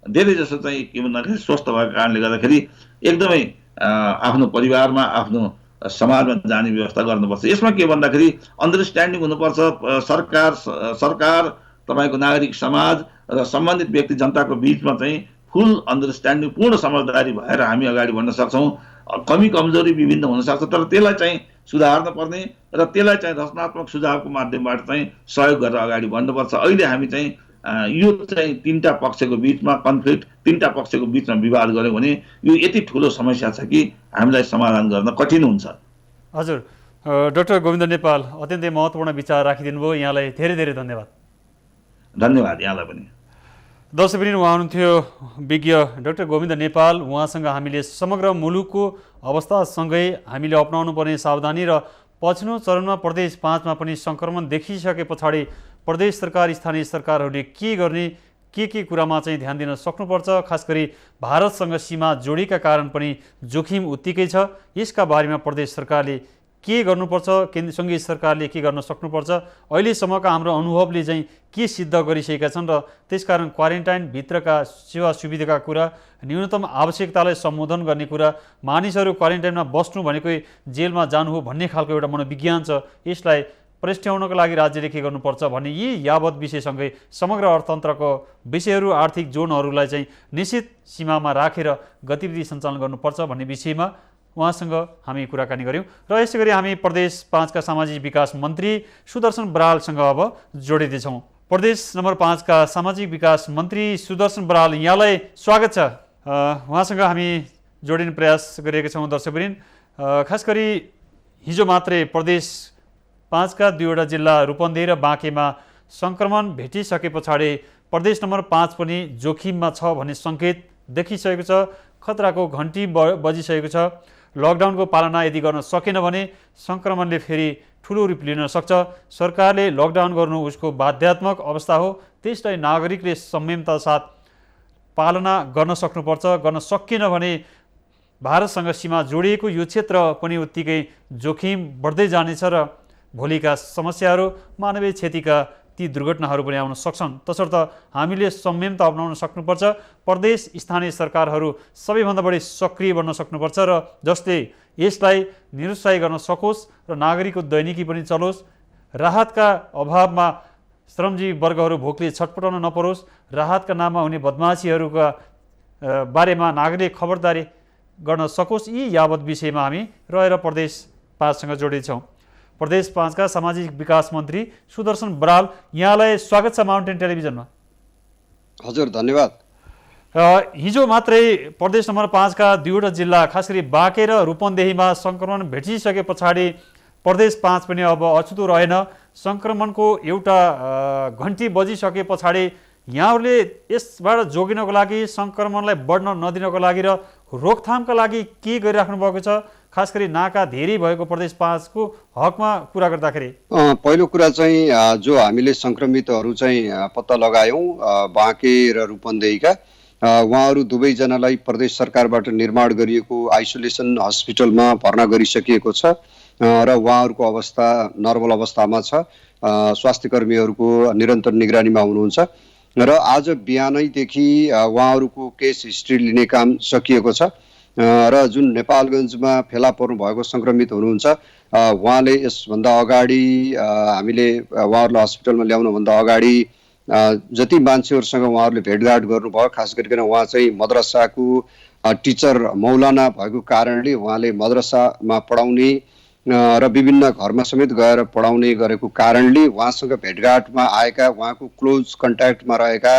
B: धेरै जसो चाहिँ के भन्दाखेरि स्वस्थ भएको कारणले गर्दाखेरि एकदमै आफ्नो परिवारमा आफ्नो समाजमा जाने व्यवस्था गर्नुपर्छ। यसमा के भन्दाखेरि अन्डरस्ट्यान्डिङ हुनुपर्छ। सरकार तपाईँको नागरिक समाज र सम्बन्धित व्यक्ति जनताको बिचमा चाहिँ फुल अन्डरस्ट्यान्डिङ, पूर्ण समझदारी भएर हामी अगाडि बढ्न सक्छौँ। कमजोरी विभिन्न हुनसक्छ तर त्यसलाई चाहिँ सुधार्न पर्ने र त्यसलाई चाहिँ रचनात्मक सुझावको माध्यमबाट चाहिँ सहयोग गरेर अगाडि बढ्नुपर्छ। अहिले हामी चाहिँ यो चाहिँ तीनटा पक्षको बिचमा कन्फ्लिक्ट, तीनटा पक्षको बिचमा विवाद गऱ्यौँ भने यो यति ठुलो समस्या छ कि हामीलाई समाधान गर्न कठिन हुन्छ।
A: हजुर, डाक्टर गोविन्द नेपाल अत्यन्तै महत्त्वपूर्ण विचार राखिदिनु भयो। यहाँलाई धेरै धेरै धन्यवाद।
B: धन्यवाद यहाँलाई पनि।
A: दर्शकवृन्द, उहाँ हुनुहुन्थ्यो विज्ञ डाक्टर गोविन्द नेपाल। उहाँसँग हामीले समग्र मुलुकको अवस्थासँगै हामीले अपनाउनु पर्ने सावधानी र पछिल्लो चरणमा प्रदेश 5 मा पनि सङ्क्रमण देखिसके पछाडि प्रदेश सरकार, स्थानीय सरकारहरूले के गर्ने, के कुरामा चाहिँ ध्यान दिन सक्नुपर्छ, खास गरी भारतसँग सीमा जोडेका कारण पनि जोखिम उत्तिकै छ। यसका बारेमा प्रदेश सरकारले के गर्नुपर्छ, सङ्घीय सरकारले के गर्न सक्नुपर्छ, अहिलेसम्मका हाम्रो अनुभवले चाहिँ के सिद्ध गरिसकेका छन् र त्यसकारण क्वारेन्टाइनभित्रका सेवा सुविधाका कुरा, न्यूनतम आवश्यकतालाई सम्बोधन गर्ने कुरा, मानिसहरू क्वारेन्टाइनमा बस्नु भनेकै जेलमा जानु हो भन्ने खालको एउटा मनोविज्ञान छ। यसलाई प्रस्ट्याउनको लागि राज्यले के गर्नुपर्छ भन्ने यी यावत विषयसँगै समग्र अर्थतन्त्रको विषयहरू, आर्थिक जोनहरूलाई चाहिँ निश्चित सीमामा राखेर गतिविधि सञ्चालन गर्नुपर्छ भन्ने विषयमा उहाँसँग हामी कुराकानी गऱ्यौँ। र यसै गरी हामी प्रदेश 5 का सामाजिक विकास मन्त्री सुदर्शन बरालसँग अब जोडिँदैछौँ। प्रदेश नम्बर 5 का सामाजिक विकास मन्त्री सुदर्शन बराल, यहाँलाई स्वागत छ। उहाँसँग हामी जोडिने प्रयास गरिरहेका छौँ। दर्शकवृन्द, खास गरी हिजो मात्रै प्रदेश 5 का 2वटा जिल्ला रूपन्देही र बाँकेमा सङ्क्रमण भेटिसके पछाडि प्रदेश नम्बर 5 पनि जोखिममा छ भन्ने सङ्केत देखिसकेको छ। खतराको घन्टी बजिसकेको छ। लकडाउनको पालना यदि गर्न सकेन भने सङ्क्रमणले फेरि ठुलो रूप लिन सक्छ। सरकारले लकडाउन गर्नु उसको बाध्यात्मक अवस्था हो, त्यसलाई नागरिकले संयमता साथ पालना गर्न सक्नुपर्छ। गर्न सकिएन भने भारतसँग सीमा जोडिएको यो क्षेत्र पनि उत्तिकै जोखिम बढ्दै जानेछ र भोलिका समस्याहरू, मानवीय क्षतिका ती दुर्घटनाहरू पनि आउन सक्छन्। तसर्थ हामीले संयमता अपनाउन सक्नुपर्छ। प्रदेश स्थानीय सरकारहरू सबैभन्दा बढी सक्रिय बन्न सक्नुपर्छ र जसले यसलाई निरुत्साही गर्न सकोस् र नागरिकको दैनिकी पनि चलोस्। राहतका अभावमा श्रमजीवी वर्गहरू भोकले छटपटाउन नपरोस्। राहतका नाममा हुने बदमासीहरूका बारेमा नागरिक खबरदारी गर्न सकोस्। यी यावत विषयमा हामी रहेर प्रदेश 5 सँग जोडिन्छौँ। प्रदेश 5 का सामाजिक विकास मन्त्री सुदर्शन बराल, यहाँलाई स्वागत छ माउन्टेन टेलिभिजनमा।
C: हजुर, धन्यवाद।
A: हिजो मात्रै प्रदेश नम्बर 5 का 2वटा जिल्ला, खास गरी बाँके र रूपन्देहीमा सङ्क्रमण भेटिसके पछाडि प्रदेश 5 पनि अब अछुतो रहेन। सङ्क्रमणको एउटा घन्टी बजिसके पछाडि यहाँहरूले यसबाट जोगिनको लागि, सङ्क्रमणलाई बढ्न नदिनको लागि र रोकथामका लागि के गरिराख्नु भएको छ, खास गरी नाका धेरै भएको प्रदेश 5 को हकमा कुरा गर्दाखेरि?
C: पहिलो कुरा चाहिँ जो हामीले सङ्क्रमितहरू चाहिँ पत्ता लगायौँ बाँके र रूपन्देहीका, उहाँहरू दुवैजनालाई प्रदेश सरकारबाट निर्माण गरिएको आइसोलेसन हस्पिटलमा भर्ना गरिसकिएको छ र उहाँहरूको अवस्था नर्मल अवस्थामा छ। स्वास्थ्य कर्मीहरूको निरन्तर निगरानीमा हुनुहुन्छ र आज बिहानैदेखि उहाँहरूको केस हिस्ट्री लिने काम सकिएको छ र जुन नेपालगञ्जमा फेला पर्नु भएको सङ्क्रमित हुनुहुन्छ उहाँले यसभन्दा अगाडि हामीले उहाँहरूलाई हस्पिटलमा ल्याउनुभन्दा अगाडि जति मान्छेहरूसँग उहाँहरूले भेटघाट गर्नुभयो, खास गरिकन उहाँ चाहिँ मद्रसाको टिचर मौलाना भएको कारणले उहाँले मद्रसामा पढाउने र विभिन्न घरमा समेत गएर पढाउने गरेको कारणले उहाँसँग भेटघाटमा आएका, उहाँको क्लोज कन्ट्याक्टमा रहेका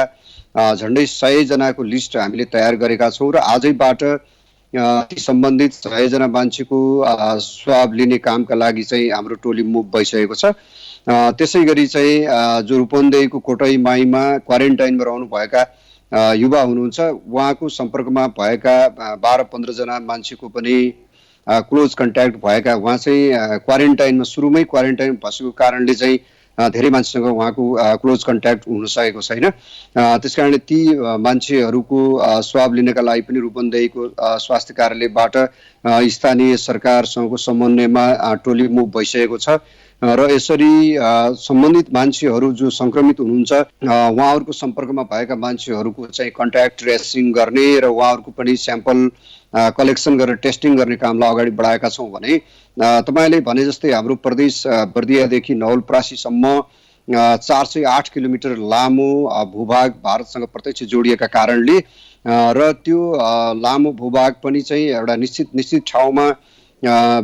C: झन्डै 100 जनाको लिस्ट हामीले तयार गरेका छौँ र आजैबाट ती सम्बन्धित 100 जना मान्छेको स्वाब लिने कामका लागि चाहिँ हाम्रो टोली मुभ भइसकेको छ। त्यसै गरी चाहिँ जो रूपन्देहीको कोटैमाईमा क्वारेन्टाइनमा रहनुभएका युवा हुनुहुन्छ, उहाँको सम्पर्कमा भएका 12-15 जना मान्छेको पनि क्लोज कन्ट्याक्ट भएका, उहाँ चाहिँ क्वारेन्टाइनमा सुरुमै क्वारेन्टाइन बसेको कारणले चाहिँ धेरै मान्छेसँग उहाँको क्लोज कन्ट्याक्ट हुन सकेको छैन। त्यस कारणले ती मान्छेहरूको स्वाब लिनका लागि पनि रूपन्देहीको स्वास्थ्य कार्यालयबाट स्थानीय सरकारसँगको समन्वयमा टोली मुभ भइसकेको छ र यसरी सम्बन्धित मान्छेहरू जो सङ्क्रमित हुनुहुन्छ उहाँहरूको सम्पर्कमा भएका मान्छेहरूको चाहिँ कन्ट्याक्ट ट्रेसिङ गर्ने र उहाँहरूको पनि स्याम्पल कलेक्सन गरेर टेस्टिङ गर्ने कामलाई अगाडि बढाएका छौँ भने तपाईँले भने जस्तै हाम्रो प्रदेश बर्दियादेखि नवलपरासीसम्म 408 किलोमिटर लामो भूभाग भारतसँग प्रत्यक्ष जोडिएका कारणले र त्यो लामो भूभाग पनि चाहिँ एउटा निश्चित ठाउँमा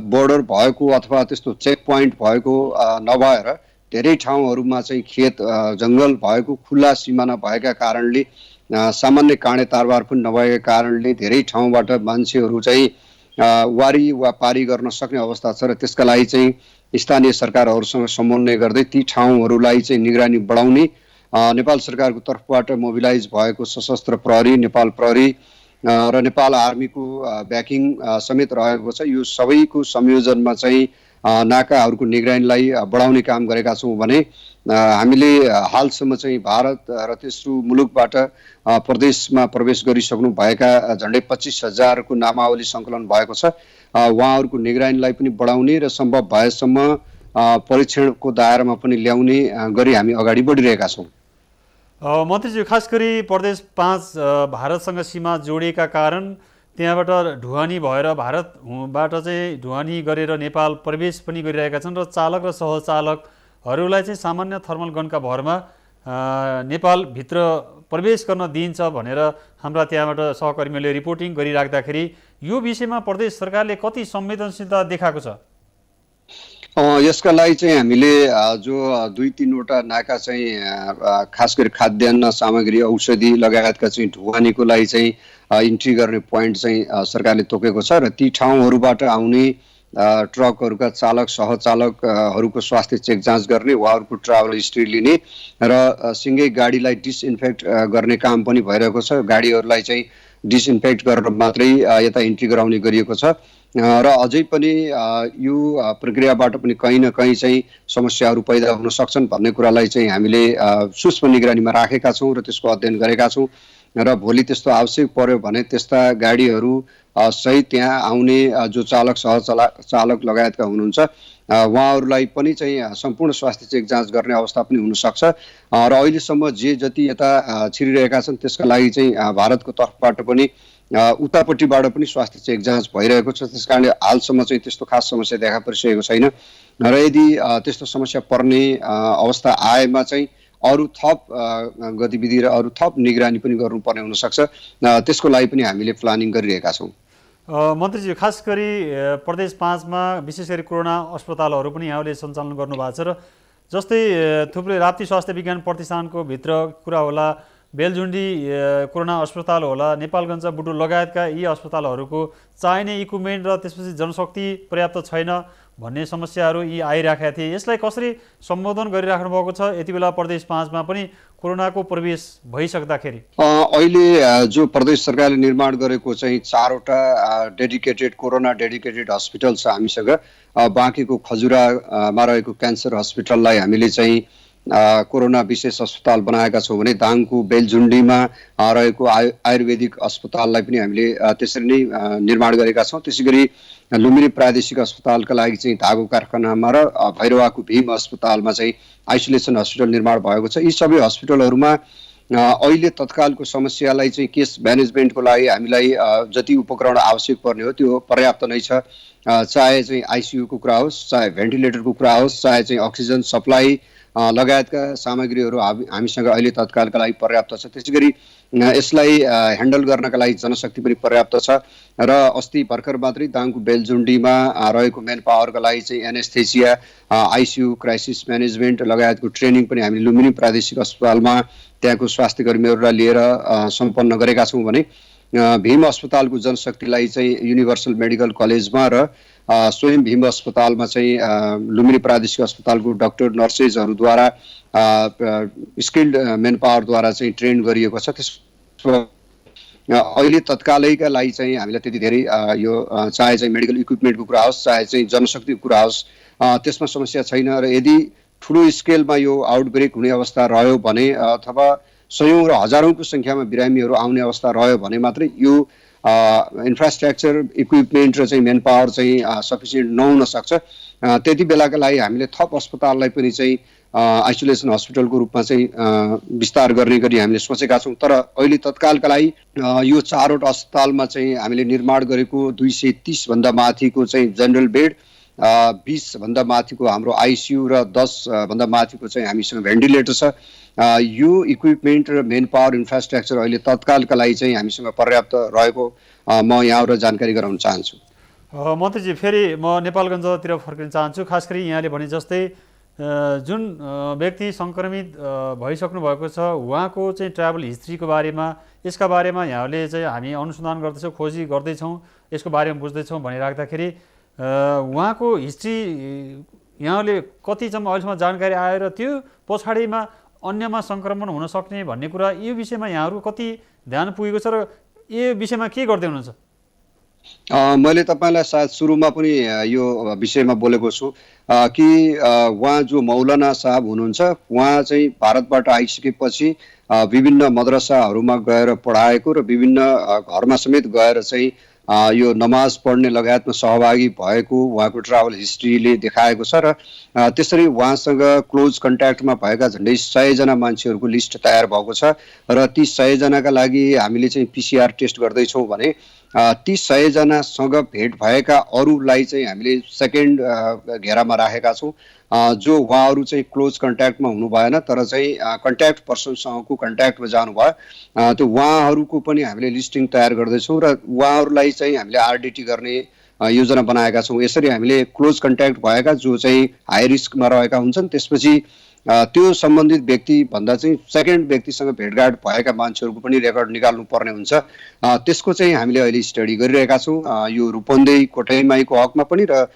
C: बोर्डर भएको अथवा त्यस्तो चेक पोइन्ट भएको नभएर धेरै ठाउँहरूमा चाहिँ खेत जङ्गल भएको, खुल्ला सिमाना भएका कारणले, सामान्य काँडे तारबार पनि नभएका कारणले धेरै ठाउँबाट मान्छेहरू चाहिँ वारी वा पारी गर्न सक्ने अवस्था छ र त्यसका लागि चाहिँ स्थानीय सरकारहरूसँग समन्वय गर्दै ती ठाउँहरूलाई चाहिँ निगरानी बढाउने नेपाल सरकारको तर्फबाट मोबिलाइज भएको सशस्त्र प्रहरी, नेपाल प्रहरी र नेपाल आर्मीको ब्याकिङ समेत रहेको छ। यो सबैको संयोजनमा चाहिँ नाकाहरूको निगरानीलाई बढाउने काम गरेका छौँ भने हामीले हालसम्म चाहिँ भारत र तेस्रो मुलुकबाट प्रदेशमा प्रवेश गरिसक्नु भएका झन्डै 25,000 को नामावली सङ्कलन भएको छ। उहाँहरूको निगरानीलाई पनि बढाउने र सम्भव भएसम्म परीक्षणको दायरामा पनि ल्याउने गरी हामी अगाडि बढिरहेका छौँ।
A: मन्त्रीज्यू, खास गरी प्रदेश 5 भारतसँग सीमा जोडिएका कारण त्यहाँबाट ढुवानी भएर भारतबाट चाहिँ ढुवानी गरेर नेपाल प्रवेश पनि गरिरहेका छन् र चालक र सहचालकहरूलाई चाहिँ सामान्य थर्मल गनका भरमा नेपालभित्र प्रवेश गर्न दिइन्छ भनेर हाम्रा त्यहाँबाट सहकर्मीहरूले रिपोर्टिङ गरिराख्दाखेरि यो विषयमा प्रदेश सरकारले कति संवेदनशीलता देखाएको छ?
C: यसका लागि चाहिँ हामीले जो 2-3 वटा नाका चाहिँ खास गरी खाद्यान्न सामग्री, औषधि लगायतका चाहिँ ढुवानीको लागि चाहिँ इन्ट्री गर्ने पोइन्ट चाहिँ सरकारले तोकेको छ र ती ठाउँहरूबाट आउने ट्रकहरूका चालक सहचालकहरूको स्वास्थ्य चेक जाँच गर्ने, उहाँहरूको ट्राभल हिस्ट्री लिने र सिँगै गाडीलाई डिसइन्फेक्ट गर्ने काम पनि भइरहेको छ। गाडीहरूलाई चाहिँ डिसइन्फेक्ट गरेर मात्रै यता इन्ट्री गराउने गरिएको छ र अझै पनि यो प्रक्रियाबाट पनि कहीँ न कहीँ चाहिँ समस्याहरू पैदा हुन सक्छन् भन्ने कुरालाई चाहिँ हामीले सूक्ष्म निगरानीमा राखेका छौँ र त्यसको अध्ययन गरेका छौँ र भोलि त्यस्तो आवश्यक पर्यो भने त्यस्ता गाडीहरू सहित त्यहाँ आउने जो चालक सहचालक लगायतका हुनुहुन्छ उहाँहरूलाई पनि चाहिँ सम्पूर्ण स्वास्थ्य चेक जाँच गर्ने अवस्था पनि हुनसक्छ र अहिलेसम्म जे जति यता छिरिरहेका छन् त्यसका लागि चाहिँ भारतको तर्फबाट पनि उतापट्टिबाट पनि स्वास्थ्य चेक जाँच भइरहेको छ। त्यस कारणले हालसम्म चाहिँ त्यस्तो खास समस्या देखा परिसकेको छैन र यदि त्यस्तो समस्या पर्ने अवस्था आएमा चाहिँ अरू थप गतिविधि र अरू थप निगरानी पनि गर्नुपर्ने हुनसक्छ। त्यसको लागि पनि हामीले प्लानिङ गरिरहेका छौँ।
A: मन्त्रीज्यू, खास गरी प्रदेश 5 मा विशेष गरी कोरोना अस्पतालहरू पनि यहाँले सञ्चालन गर्नुभएको छ र जस्तै थुप्रै राप्ती स्वास्थ्य विज्ञान प्रतिष्ठानको भित्र कुरा होला, बेलझुन्डी कोरोना अस्पताल होला, नेपालगञ्ज बुटु लगायतका यी अस्पतालहरूको चाहिने इक्विपमेन्ट र त्यसपछि जनशक्ति पर्याप्त छैन भन्ने समस्याहरू यी आइराखेका थिए। यसलाई कसरी सम्बोधन गरिराख्नु भएको छ यति बेला प्रदेश 5 मा पनि कोरोनाको प्रवेश भइसक्दाखेरि?
C: अहिले जो प्रदेश सरकारले निर्माण गरेको चाहिँ 4वटा डेडिकेटेड कोरोना डेडिकेटेड हस्पिटल छ हामीसँग। बाँकीको खजुरामा रहेको क्यान्सर हस्पिटललाई हामीले चाहिँ कोरोना विशेष अस्पताल बनाएका छौँ भने दाङको बेलझुन्डीमा रहेको आयुर्वेदिक अस्पताललाई पनि हामीले त्यसरी नै निर्माण गरेका छौँ। त्यसै गरी लुम्बिनी प्रादेशिक अस्पतालका लागि चाहिँ धागो कारखानामा र भैरवाको भीम अस्पतालमा चाहिँ आइसोलेसन हस्पिटल निर्माण भएको छ। यी सबै हस्पिटलहरूमा अहिले तत्कालको समस्यालाई चाहिँ केस म्यानेजमेन्टको लागि हामीलाई जति उपकरण आवश्यक पर्ने हो त्यो पर्याप्त नै छ। चाहे चाहिँ आइसियुको कुरा होस्, चाहे भेन्टिलेटरको कुरा होस्, चाहे चाहिँ अक्सिजन सप्लाई लगायतका सामग्रीहरू हामीसँग अहिले तत्कालका लागि पर्याप्त छ। त्यसै गरी यसलाई ह्यान्डल गर्नका लागि जनशक्ति पनि पर्याप्त छ। र अस्ति भर्खर मात्रै दाङको बेलझुन्डीमा रहेको मेन पावरका लागि चाहिँ एनेस्थेसिया, आइसियु, क्राइसिस म्यानेजमेन्ट लगायतको ट्रेनिङ पनि हामीले लुम्बिनी प्रादेशिक अस्पतालमा त्यहाँको स्वास्थ्य कर्मीहरूलाई लिएर सम्पन्न गरेका छौँ भने भीम अस्पतालको जनशक्तिलाई चाहिँ युनिभर्सल मेडिकल कलेजमा र स्वयं भीम अस्पतालमा चाहिँ लुम्बिनी प्रादेशिक अस्पतालको डाक्टर नर्सेसहरूद्वारा स्किल्ड मेन पावरद्वारा चाहिँ ट्रेन गरिएको छ। त्यसमा अहिले तत्कालैका लागि चाहिँ हामीलाई त्यति धेरै यो चाहे चाहिँ मेडिकल इक्विपमेन्टको कुरा होस्, चाहे चाहिँ जनशक्तिको कुरा होस्, त्यसमा समस्या छैन। र यदि ठुलो स्केलमा यो आउटब्रेक हुने अवस्था रह्यो भने अथवा सयौँ र हजारौँको सङ्ख्यामा बिरामीहरू आउने अवस्था रह्यो भने मात्रै यो इन्फ्रास्ट्रक्चर इक्विपमेन्ट र चाहिँ मेन पावर चाहिँ सफिसियन्ट नहुन सक्छ। त्यति बेलाका लागि हामीले थप अस्पताललाई पनि चाहिँ आइसोलेसन हस्पिटलको रूपमा चाहिँ विस्तार गर्ने गरी हामीले सोचेका छौँ। तर अहिले तत्कालका लागि यो 4वटा अस्पतालमा चाहिँ हामीले निर्माण गरेको 230 भन्दा माथिको चाहिँ जनरल बेड, 20 भन्दा माथिको हाम्रो आइसियु र 10 भन्दा माथिको चाहिँ हामीसँग भेन्टिलेटर छ। यो इक्विपमेन्ट र मेन पावर इन्फ्रास्ट्रक्चर अहिले तत्कालका लागि चाहिँ हामीसँग पर्याप्त रहेको म यहाँबाट जानकारी गराउन चाहन्छु।
A: मन्त्रीजी, फेरि म नेपालगञ्जतिर फर्किन चाहन्छु। खास गरी यहाँले भने जस्तै जुन व्यक्ति सङ्क्रमित भइसक्नु भएको छ उहाँको चाहिँ ट्राभल हिस्ट्रीको बारेमा, यसका बारेमा यहाँले चाहिँ हामी अनुसन्धान गर्दैछौँ, खोजी गर्दैछौँ, यसको बारेमा बुझ्दैछौँ भनिराख्दाखेरि उहाँको हिस्ट्री यहाँले कतिसम्म अहिलेसम्म जानकारी आयो र त्यो पछाडिमा अन्यमा सङ्क्रमण हुन सक्ने भन्ने कुरा यो विषयमा यहाँहरू कति ध्यान पुगेको छ र यो विषयमा के गर्दै हुनुहुन्छ?
C: मैले तपाईँलाई सायद सुरुमा पनि यो विषयमा बोलेको छु कि उहाँ जो मौलाना साहब हुनुहुन्छ उहाँ चाहिँ भारतबाट आइसकेपछि विभिन्न मद्रसाहरूमा गएर पढाएको र विभिन्न घरमा समेत गएर चाहिँ यो नमाज पढ्ने लगायतमा सहभागी भएको उहाँको ट्राभल हिस्ट्रीले देखाएको छ। र त्यसरी उहाँसँग क्लोज कन्ट्याक्टमा भएका झन्डै 100 जना मान्छेहरूको लिस्ट तयार भएको छ। र ती 100 जनाका लागि हामीले चाहिँ PCR टेस्ट गर्दैछौँ भने ती 100 जनासँग भेट भएका अरूलाई चाहिँ हामीले सेकेन्ड घेरामा राखेका छौँ। जो उहाँहरू चाहिँ क्लोज कन्ट्याक्टमा हुनु भएन तर चाहिँ कन्ट्याक्ट पर्सनसँगको कन्ट्याक्टमा जानुभयो, त्यो उहाँहरूको पनि हामीले लिस्टिङ तयार गर्दैछौँ र उहाँहरूलाई चाहिँ हामीले आरडिटी गर्ने योजना बनाएका छौँ। यसरी हामीले क्लोज कन्ट्याक्ट भएका जो चाहिँ हाई रिस्कमा रहेका हुन्छन् त्यसपछि त्यो सम्बन्धित व्यक्ति भन्दा चाहिँ सेकेन्ड व्यक्तिसँग भेटघाट भएका मान्छेहरूको पनि रेकर्ड निकाल्नु पर्ने हुन्छ। त्यसको चाहिँ हामीले अहिले स्टडी गरिरहेका छौँ। यो रूपन्देही कोठैमाईको हकमा पनि र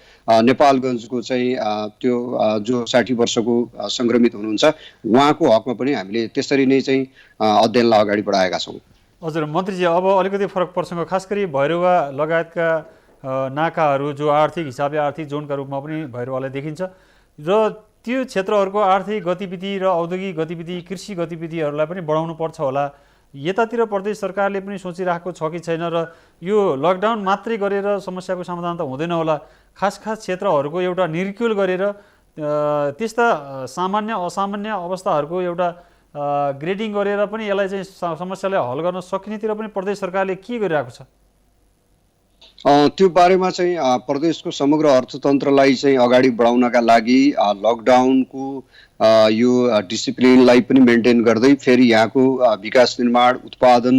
C: नेपालगञ्जको चाहिँ त्यो जो 60 वर्षको सङ्क्रमित हुनुहुन्छ उहाँको हकमा पनि हामीले त्यसरी नै चाहिँ अध्ययनलाई अगाडि बढाएका छौँ।
A: हजुर मन्त्रीजी, अब अलिकति फरक पर्छ। खास गरी भैरवा लगायतका नाकाहरू जो आर्थिक हिसाबले आर्थिक जोनका रूपमा पनि भैरवालाई देखिन्छ र त्यो क्षेत्रहरूको आर्थिक गतिविधि र औद्योगिक गतिविधि, कृषि गतिविधिहरूलाई पनि बढाउनु पर्छ होला। यतातिर प्रदेश सरकारले पनि सोचिरहेको छ कि छैन र यो लकडाउन मात्रै गरेर समस्याको समाधान त हुँदैन होला। खास क्षेत्रहरूको एउटा निर्क्युल गरेर त्यस्ता सामान्य असामान्य अवस्थाहरूको एउटा ग्रेडिङ गरेर पनि यसलाई चाहिँ समस्यालाई हल गर्न सकिनेतिर पनि प्रदेश सरकारले के गरिरहेको छ?
C: त्यो बारेमा चाहिँ प्रदेशको समग्र अर्थतन्त्रलाई चाहिँ अगाडि बढाउनका लागि लकडाउनको यो डिसिप्लिनलाई पनि मेन्टेन गर्दै फेरि यहाँको विकास निर्माण उत्पादन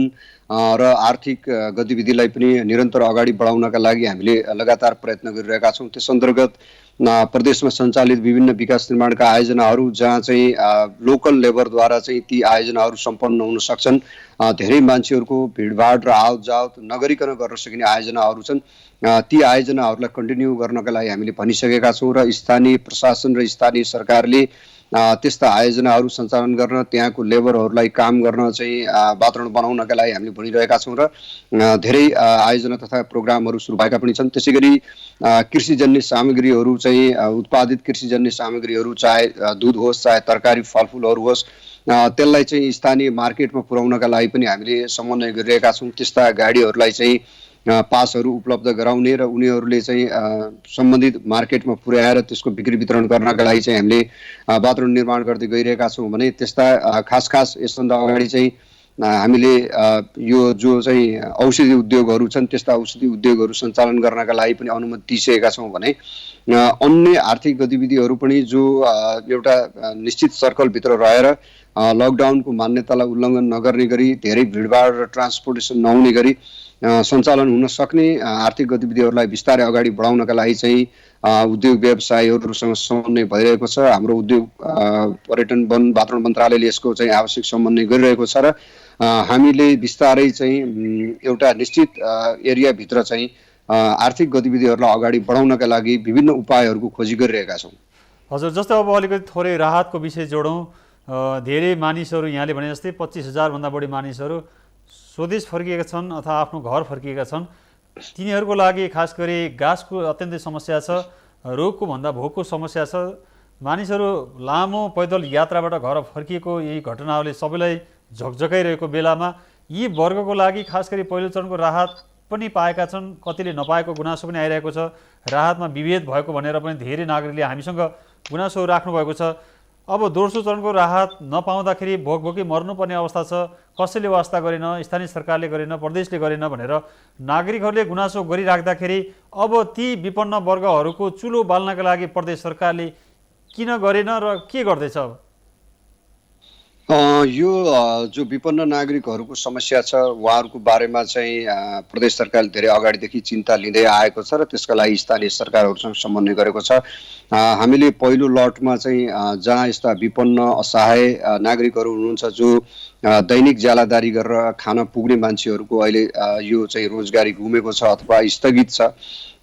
C: र आर्थिक गतिविधिलाई पनि निरन्तर अगाडि बढाउनका लागि हामीले लगातार प्रयत्न गरिरहेका छौँ। त्यस अन्तर्गत प्रदेशमा सञ्चालित विभिन्न विकास निर्माणका आयोजनाहरू जहाँ चाहिँ लोकल लेबरद्वारा चाहिँ ती आयोजनाहरू सम्पन्न हुन सक्छन्, धेरै मान्छेहरूको भिडभाड र आवत जावत नगरिकन गर्न सकिने आयोजनाहरू छन्, ती आयोजनाहरूलाई कन्टिन्यू गर्नका लागि हामीले भनिसकेका छौँ र स्थानीय प्रशासन र स्थानीय सरकारले त्यस्ता आयोजनाहरू सञ्चालन गर्न, त्यहाँको लेबरहरूलाई काम गर्न चाहिँ वातावरण बनाउनका लागि हामीले भनिरहेका छौँ र धेरै आयोजना तथा प्रोग्रामहरू सुरु भएका पनि छन्। त्यसै गरी कृषिजन्य सामग्रीहरू चाहिँ उत्पादित कृषिजन्य सामग्रीहरू, चाहे दुध होस् चाहे तरकारी फलफुलहरू होस्, त्यसलाई चाहिँ स्थानीय मार्केटमा पुर्याउनका लागि पनि हामीले समन्वय गरिरहेका छौँ। त्यस्ता गाडीहरूलाई चाहिँ पासहरू उपलब्ध गराउने र उनीहरूले चाहिँ सम्बन्धित मार्केटमा पुर्याएर त्यसको बिक्री वितरण गर्नका लागि चाहिँ हामीले वातावरण निर्माण गर्दै गइरहेका छौँ भने त्यस्ता खास यसभन्दा अगाडि चाहिँ हामीले यो जो चाहिँ औषधि उद्योगहरू छन् त्यस्ता औषधि उद्योगहरू सञ्चालन गर्नका लागि पनि अनुमति दिइसकेका छौँ भने अन्य आर्थिक गतिविधिहरू पनि जो एउटा निश्चित सर्कलभित्र रहेर लकडाउनको मान्यतालाई उल्लङ्घन नगर्ने गरी, धेरै भिडभाड र ट्रान्सपोर्टेसन नहुने गरी सञ्चालन हुन सक्ने आर्थिक गतिविधिहरूलाई बिस्तारै अगाडि बढाउनका लागि चाहिँ उद्योग व्यवसायीहरूसँग समन्वय भइरहेको छ। हाम्रो उद्योग पर्यटन वन वातावरण मन्त्रालयले यसको चाहिँ आवश्यक समन्वय गरिरहेको छ र हामीले बिस्तारै चाहिँ एउटा निश्चित एरियाभित्र चाहिँ आर्थिक गतिविधिहरूलाई अगाडि बढाउनका लागि विभिन्न उपायहरूको खोजी गरिरहेका छौँ।
A: हजुर, जस्तै अब अलिकति थोरै राहतको विषय जोडौँ। धेरै मानिसहरू यहाँले भने जस्तै 25,000 भन्दा बढी मानिसहरू स्वदेश फर्किएका छन् अथवा आफ्नो घर फर्किएका छन्। तिनीहरूको लागि खास गरी गाँसको अत्यन्तै समस्या छ, रोगको भन्दा भोकको समस्या छ। मानिसहरू लामो पैदल यात्राबाट घर फर्किएको यही घटनाहरूले सबैलाई झकझकाइरहेको बेलामा यी वर्गको लागि खास गरी पहिलो चरणको राहत पनि पाएका छन्, कतिले नपाएको गुनासो पनि आइरहेको छ। राहतमा विभेद भएको भनेर पनि धेरै नागरिकले हामीसँग गुनासो राख्नुभएको छ। अब दोस्रो चरणको राहत नपाउँदाखेरि भोकभोकै मर्नुपर्ने अवस्था छ, कसैले वास्ता गरेन, स्थानीय सरकारले गरेन, प्रदेशले गरेन भनेर नागरिकहरूले गुनासो गरिराख्दाखेरि अब ती विपन्न वर्गहरूको चुलो बाल्नका लागि प्रदेश सरकारले किन गरेन र के गर्दैछ?
C: यो जो विपन्न नागरिकहरूको समस्या छ उहाँहरूको बारेमा चाहिँ प्रदेश सरकारले धेरै अगाडिदेखि चिन्ता लिँदै आएको छ र त्यसका लागि स्थानीय सरकारहरूसँग समन्वय गरेको छ। हामीले पहिलो लटमा चाहिँ जहाँ यस्ता विपन्न असहाय नागरिकहरू हुनुहुन्छ जो दैनिक ज्यालादारी गरेर खान पुग्ने मान्छेहरूको अहिले यो चाहिँ रोजगारी गुमेको छ अथवा स्थगित छ,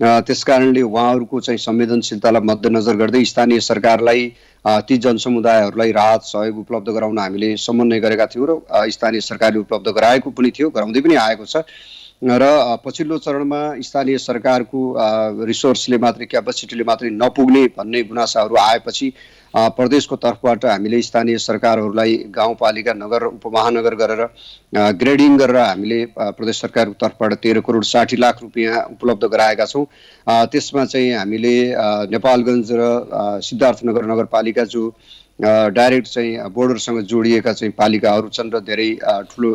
C: त्यसकारणले उहाँहरूको चाहिँ संवेदनशीलतालाई मध्यनजर गर्दै स्थानीय सरकारलाई ती जनसमुदायहरूलाई राहत सहयोग उपलब्ध गराउन हामीले समन्वय गरेका थियौँ र स्थानीय सरकारले उपलब्ध गराएको पनि थियो, गराउँदै पनि आएको छ। र पछिल्लो चरणमा स्थानीय सरकारको रिसोर्सले मात्रै, क्यापेसिटीले मात्रै नपुग्ने भन्ने गुनासाहरू आएपछि प्रदेशको तर्फबाट हामीले स्थानीय सरकारहरूलाई गाउँपालिका, नगर, उपमहानगर गरेर ग्रेडिङ गरेर हामीले प्रदेश सरकारको तर्फबाट 13 करोड 60 लाख रुपियाँ उपलब्ध गराएका छौँ। त्यसमा चाहिँ हामीले नेपालगञ्ज र सिद्धार्थनगर नगरपालिका जो डाइरेक्ट चाहिँ बोर्डरसँग जोडिएका चाहिँ पालिकाहरू छन् र धेरै ठुलो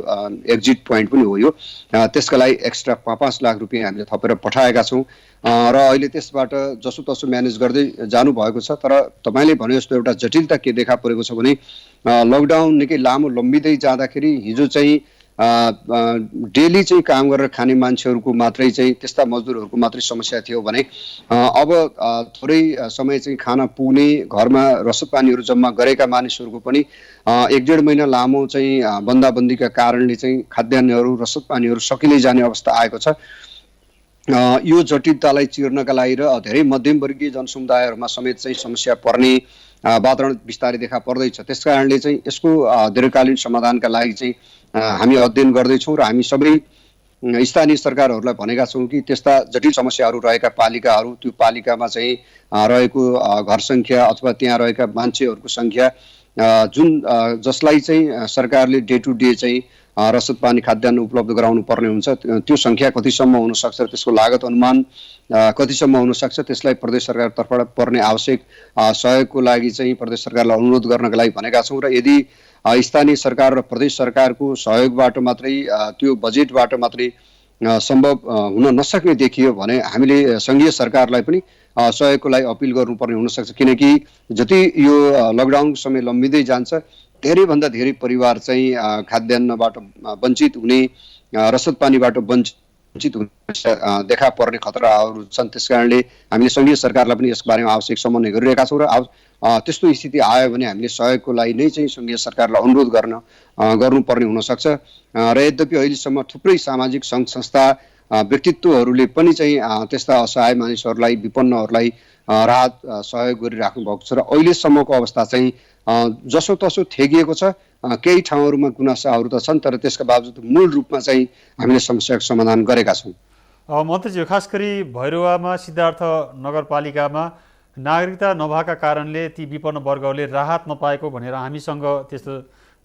C: एक्जिट पोइन्ट पनि हो यो, त्यसका लागि एक्स्ट्रा 5 लाख रुपियाँ हामीले थपेर पठाएका छौँ र अहिले त्यसबाट जसोतसो म्यानेज गर्दै जानुभएको छ। तर तपाईँले भने जस्तो एउटा जटिलता के देखा परेको छ भने लकडाउन निकै लामो लम्बिँदै जाँदाखेरि हिजो चाहिँ डेली चाहिँ काम गरेर खाने मान्छेहरूको मात्रै चाहिँ, त्यस्ता मजदुरहरूको मात्रै समस्या थियो भने अब थोरै समय चाहिँ खाना पुग्ने, घरमा रसद पानीहरू जम्मा गरेका मानिसहरूको पनि 1-1.5 महिना लामो चाहिँ बन्दाबन्दीका कारणले चाहिँ खाद्यान्नहरू, रसद पानीहरू सकिँदै जाने अवस्था आएको छ। यो जटिलतालाई चिर्नका लागि र धेरै मध्यमवर्गीय जनसमुदायहरूमा समेत चाहिँ समस्या पर्ने वातावरण बिस्तारै देखा पर्दैछ। त्यस कारणले चाहिँ यसको दीर्घकालीन समाधानका लागि चाहिँ हामी अध्ययन गर्दैछौँ र हामी सबै स्थानीय सरकारहरूलाई भनेका छौँ कि त्यस्ता जटिल समस्याहरू रहेका पालिकाहरू, त्यो पालिकामा चाहिँ रहेको घर सङ्ख्या अथवा त्यहाँ रहेका मान्छेहरूको सङ्ख्या जुन जसलाई चाहिँ सरकारले डे टु डे चाहिँ रसद पानी खाद्यान्न उपलब्ध गराउनु पर्ने हुन्छ, त्यो सङ्ख्या कतिसम्म हुनसक्छ र त्यसको लागत अनुमान कतिसम्म हुनसक्छ, त्यसलाई प्रदेश सरकार तर्फबाट पर्ने आवश्यक सहयोगको लागि चाहिँ प्रदेश सरकारलाई अनुरोध गर्नका लागि भनेका छौँ। र यदि स्थानीय सरकार र प्रदेश सरकारको सहयोगबाट मात्रै, त्यो बजेटबाट मात्रै सम्भव हुन नसक्ने देखियो भने हामीले सङ्घीय सरकारलाई पनि सहयोगको लागि अपिल गर्नुपर्ने हुनसक्छ। किनकि जति यो लकडाउनको समय लम्बिँदै जान्छ धेरैभन्दा धेरै परिवार चाहिँ खाद्यान्नबाट वञ्चित हुने रसद पानीबाट वञ्चित हुने देखा पर्ने खतराहरू छन्। त्यस कारणले हामीले सङ्घीय सरकारलाई पनि यस बारेमा आवश्यक समन्वय गरिरहेका छौँ र त्यस्तो स्थिति आयो भने हामीले सहयोगको लागि नै चाहिँ सङ्घीय सरकारलाई अनुरोध गर्नुपर्ने हुनसक्छ। र यद्यपि अहिलेसम्म थुप्रै सामाजिक सङ्घ संस्था व्यक्तित्वहरूले पनि चाहिँ त्यस्ता असहाय मानिसहरूलाई विपन्नहरूलाई राहत सहयोग गरिराख्नु भएको छ र अहिलेसम्मको अवस्था चाहिँ जसो तसो थेगिएको छ। केही ठाउँहरूमा गुनासाहरू त छन्, तर त्यसका बावजुद मूल रूपमा चाहिँ हामीले समस्याको समाधान गरेका छौँ।
A: मन्त्रीज्यू, खास गरी भैरवामा सिद्धार्थ नगरपालिकामा नागरिकता नभएका कारणले ती विपन्न वर्गहरूले राहत नपाएको भनेर हामीसँग त्यस्तो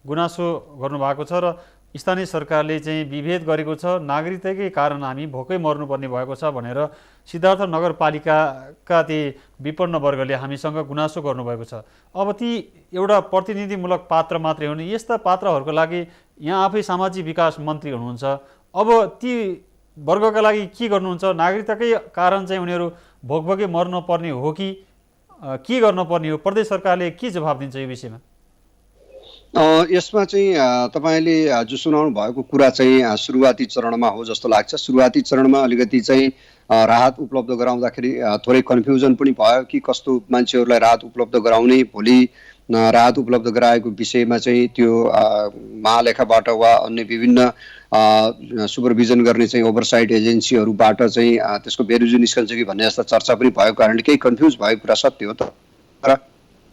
A: गुनासो गर्नुभएको छ र स्थानीय सरकारले चाहिँ विभेद गरेको छ। नागरिकताकै कारण हामी भोकै मर्नुपर्ने भएको छ भनेर सिद्धार्थ नगरपालिकाका ती विपन्न वर्गले हामीसँग गुनासो गर्नुभएको छ। अब ती एउटा प्रतिनिधिमूलक पात्र मात्रै हुन्। यस्ता पात्रहरूको लागि यहाँ आफै सामाजिक विकास मन्त्री हुनुहुन्छ, अब ती वर्गका लागि के गर्नुहुन्छ? नागरिकताकै कारण चाहिँ उनीहरू भोकभोकै मर्नुपर्ने हो कि के गर्नुपर्ने हो? प्रदेश सरकारले के जवाब दिन्छ यो विषयमा?
C: यसमा चाहिँ तपाईँले जो सुनाउनु भएको कुरा चाहिँ सुरुवाती चरणमा हो जस्तो लाग्छ। सुरुवाती चरणमा अलिकति चाहिँ राहत उपलब्ध गराउँदाखेरि थोरै कन्फ्युजन पनि भयो कि कस्तो मान्छेहरूलाई राहत उपलब्ध गराउने। भोलि राहत उपलब्ध गराएको विषयमा चाहिँ त्यो महालेखाबाट वा अन्य विभिन्न सुपरभिजन गर्ने चाहिँ ओभरसाइट एजेन्सीहरूबाट चाहिँ त्यसको बेरुजु निस्कन्छ कि भन्ने जस्ता चर्चा पनि भएको कारणले केही कन्फ्युज भएको कुरा सत्य हो। तर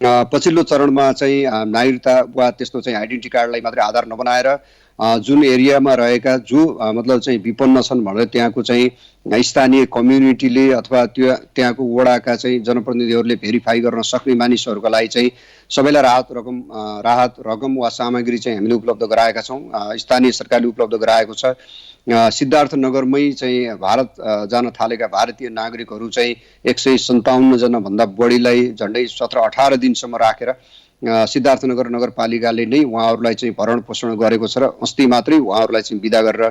C: पछिल्लो चरणमा चाहिँ नागरिकता वा त्यस्तो चाहिँ आइडेन्टिटी कार्डलाई मात्रै आधार नबनाएर जुन एरियामा रहेका जो मतलब चाहिँ विपन्न छन् भनेर त्यहाँको चाहिँ स्थानीय कम्युनिटीले अथवा त्यहाँको वडाका चाहिँ जनप्रतिनिधिहरूले भेरिफाई गर्न सक्ने मानिसहरूका लागि चाहिँ सबैलाई राहत रकम वा सामग्री चाहिँ हामीले उपलब्ध गराएका छौँ। स्थानीय सरकारले उपलब्ध गराएको छ। सिद्धार्थ नगरमै चाहिँ भारत जान थालेका भारतीय नागरिकहरू चाहिँ 157 जना भन्दा बढीलाई झन्डै 17-18 दिनसम्म राखेर सिद्धार्थनगर नगरपालिकाले नै उहाँहरूलाई चाहिँ भरण पोषण गरेको छ र अस्ति मात्रै उहाँहरूलाई चाहिँ बिदा गरेर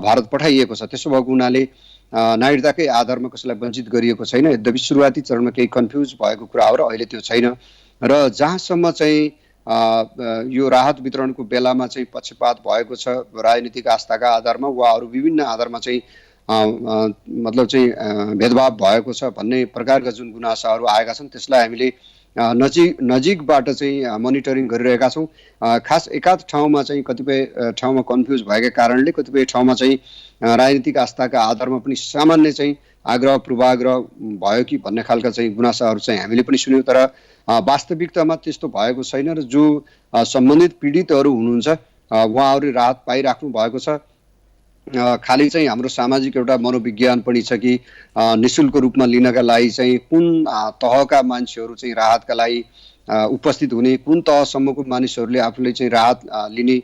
C: भारत पठाइएको छ। त्यसो भएको हुनाले नागरिकताकै आधारमा कसैलाई वञ्चित गरिएको छैन। यद्यपि सुरुवाती चरणमा केही कन्फ्युज भएको कुरा हो र अहिले त्यो छैन। र जहाँसम्म चाहिँ यो राहत वितरणको बेलामा चाहिँ पक्षपात भएको छ राजनीतिक आस्थाका आधारमा वा अरू विभिन्न आधारमा चाहिँ मतलब चाहिँ भेदभाव भएको छ भन्ने प्रकारका जुन गुनासाहरू आएका छन् त्यसलाई हामीले नजिकबाट चाहिँ मोनिटरिङ गरिरहेका छौँ। खास एकाध ठाउँमा चाहिँ कतिपय ठाउँमा कन्फ्युज भएका कारणले कतिपय ठाउँमा चाहिँ राजनीतिक आस्थाका आधारमा पनि सामान्य चाहिँ आग्रह पूर्वाग्रह भयो कि भन्ने खालका चाहिँ गुनासाहरू चाहिँ हामीले पनि सुन्यौँ। तर वास्तविकतामा त्यस्तो भएको छैन र जो सम्बन्धित पीडितहरू हुनुहुन्छ उहाँहरूले राहत पाइराख्नु भएको छ। खालि चाहिँ हाम्रो सामाजिक एउटा मनोविज्ञान पनि छ कि निःशुल्क रूपमा लिनका लागि चाहिँ कुन तहका मान्छेहरू चाहिँ राहतका लागि उपस्थित हुने, कुन तहसम्मको मानिसहरूले आफूले चाहिँ राहत लिने।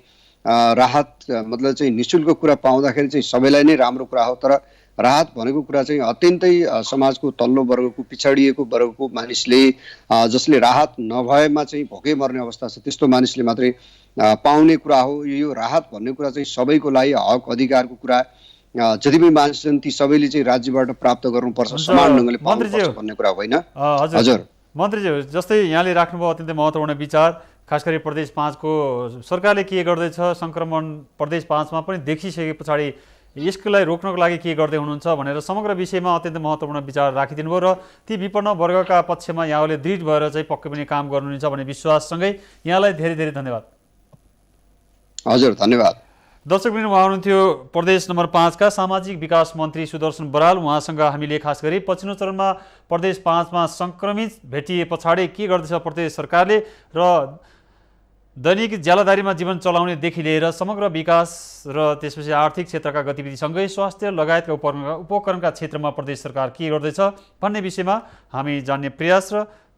C: राहत मतलब चाहिँ निःशुल्क कुरा पाउँदाखेरि चाहिँ सबैलाई नै राम्रो कुरा हो। तर राहत भनेको कुरा चाहिँ अत्यन्तै समाजको तल्लो वर्गको पिछडिएको वर्गको मानिसले जसले राहत नभएमा चाहिँ भोकै मर्ने अवस्था छ त्यस्तो मानिसले मात्रै पाउने कुरा हो। यो राहत भन्ने कुरा चाहिँ सबैको लागि हक अधिकारको कुरा। जति पनि मानिस छन् ती सबैले चाहिँ राज्यबाट प्राप्त गर्नुपर्छ, समान ढङ्गले पाउनुपर्छ भन्ने कुरा होइन।
A: हजुर मन्त्रीज्यू, जस्तै यहाँले राख्नुभयो अत्यन्तै महत्त्वपूर्ण विचार। खास गरी प्रदेश 5 को सरकारले के गर्दैछ, सङ्क्रमण प्रदेश 5 मा पनि देखिसके पछाडि यसलाई रोक्नको लागि के गर्दै हुनुहुन्छ भनेर समग्र विषयमा अत्यन्तै महत्त्वपूर्ण विचार राखिदिनु भयो र ती विपन्न वर्गका पक्षमा यहाँले दृढ भएर चाहिँ पक्कै पनि काम गर्नुहुन्छ भन्ने विश्वाससँगै यहाँलाई धेरै धेरै धन्यवाद।
C: हजुर धन्यवाद।
A: दर्शकवृन्द, उहाँ हुनुहुन्थ्यो प्रदेश नम्बर 5 का सामाजिक विकास मन्त्री सुदर्शन बराल। उहाँसँग हामीले खास गरी पछिल्लो चरणमा प्रदेश 5 मा सङ्क्रमित भेटिए पछाडि के गर्दैछ प्रदेश सरकारले र दैनिक ज्यालादारीमा जीवन चलाउनेदेखि लिएर समग्र विकास र त्यसपछि आर्थिक क्षेत्रका गतिविधिसँगै स्वास्थ्य लगायतका उपकरणका क्षेत्रमा प्रदेश सरकार के गर्दैछ भन्ने विषयमा हामी जान्ने प्रयास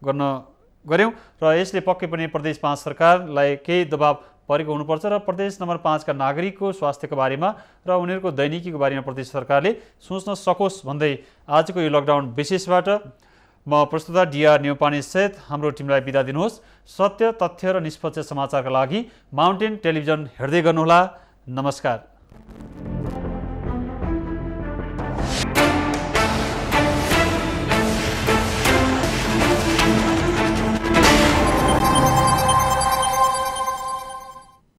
A: गऱ्यौँ र यसले पक्कै पनि प्रदेश 5 सरकारलाई केही दबाब परेको हुनुपर्छ र प्रदेश नम्बर 5 का नागरिकको स्वास्थ्यको बारेमा र उनीहरूको दैनिकीको बारेमा प्रदेश सरकारले सोच्न सकोस् भन्दै आजको यो लकडाउन विशेषबाट म प्रस्तुता डिआर नेउपाने सहित हाम्रो टिमलाई बिदा दिनुहोस्। सत्य, तथ्य र निष्पक्ष समाचारका लागि माउन्टेन टेलिभिजन हेर्दै गर्नुहोला। नमस्कार।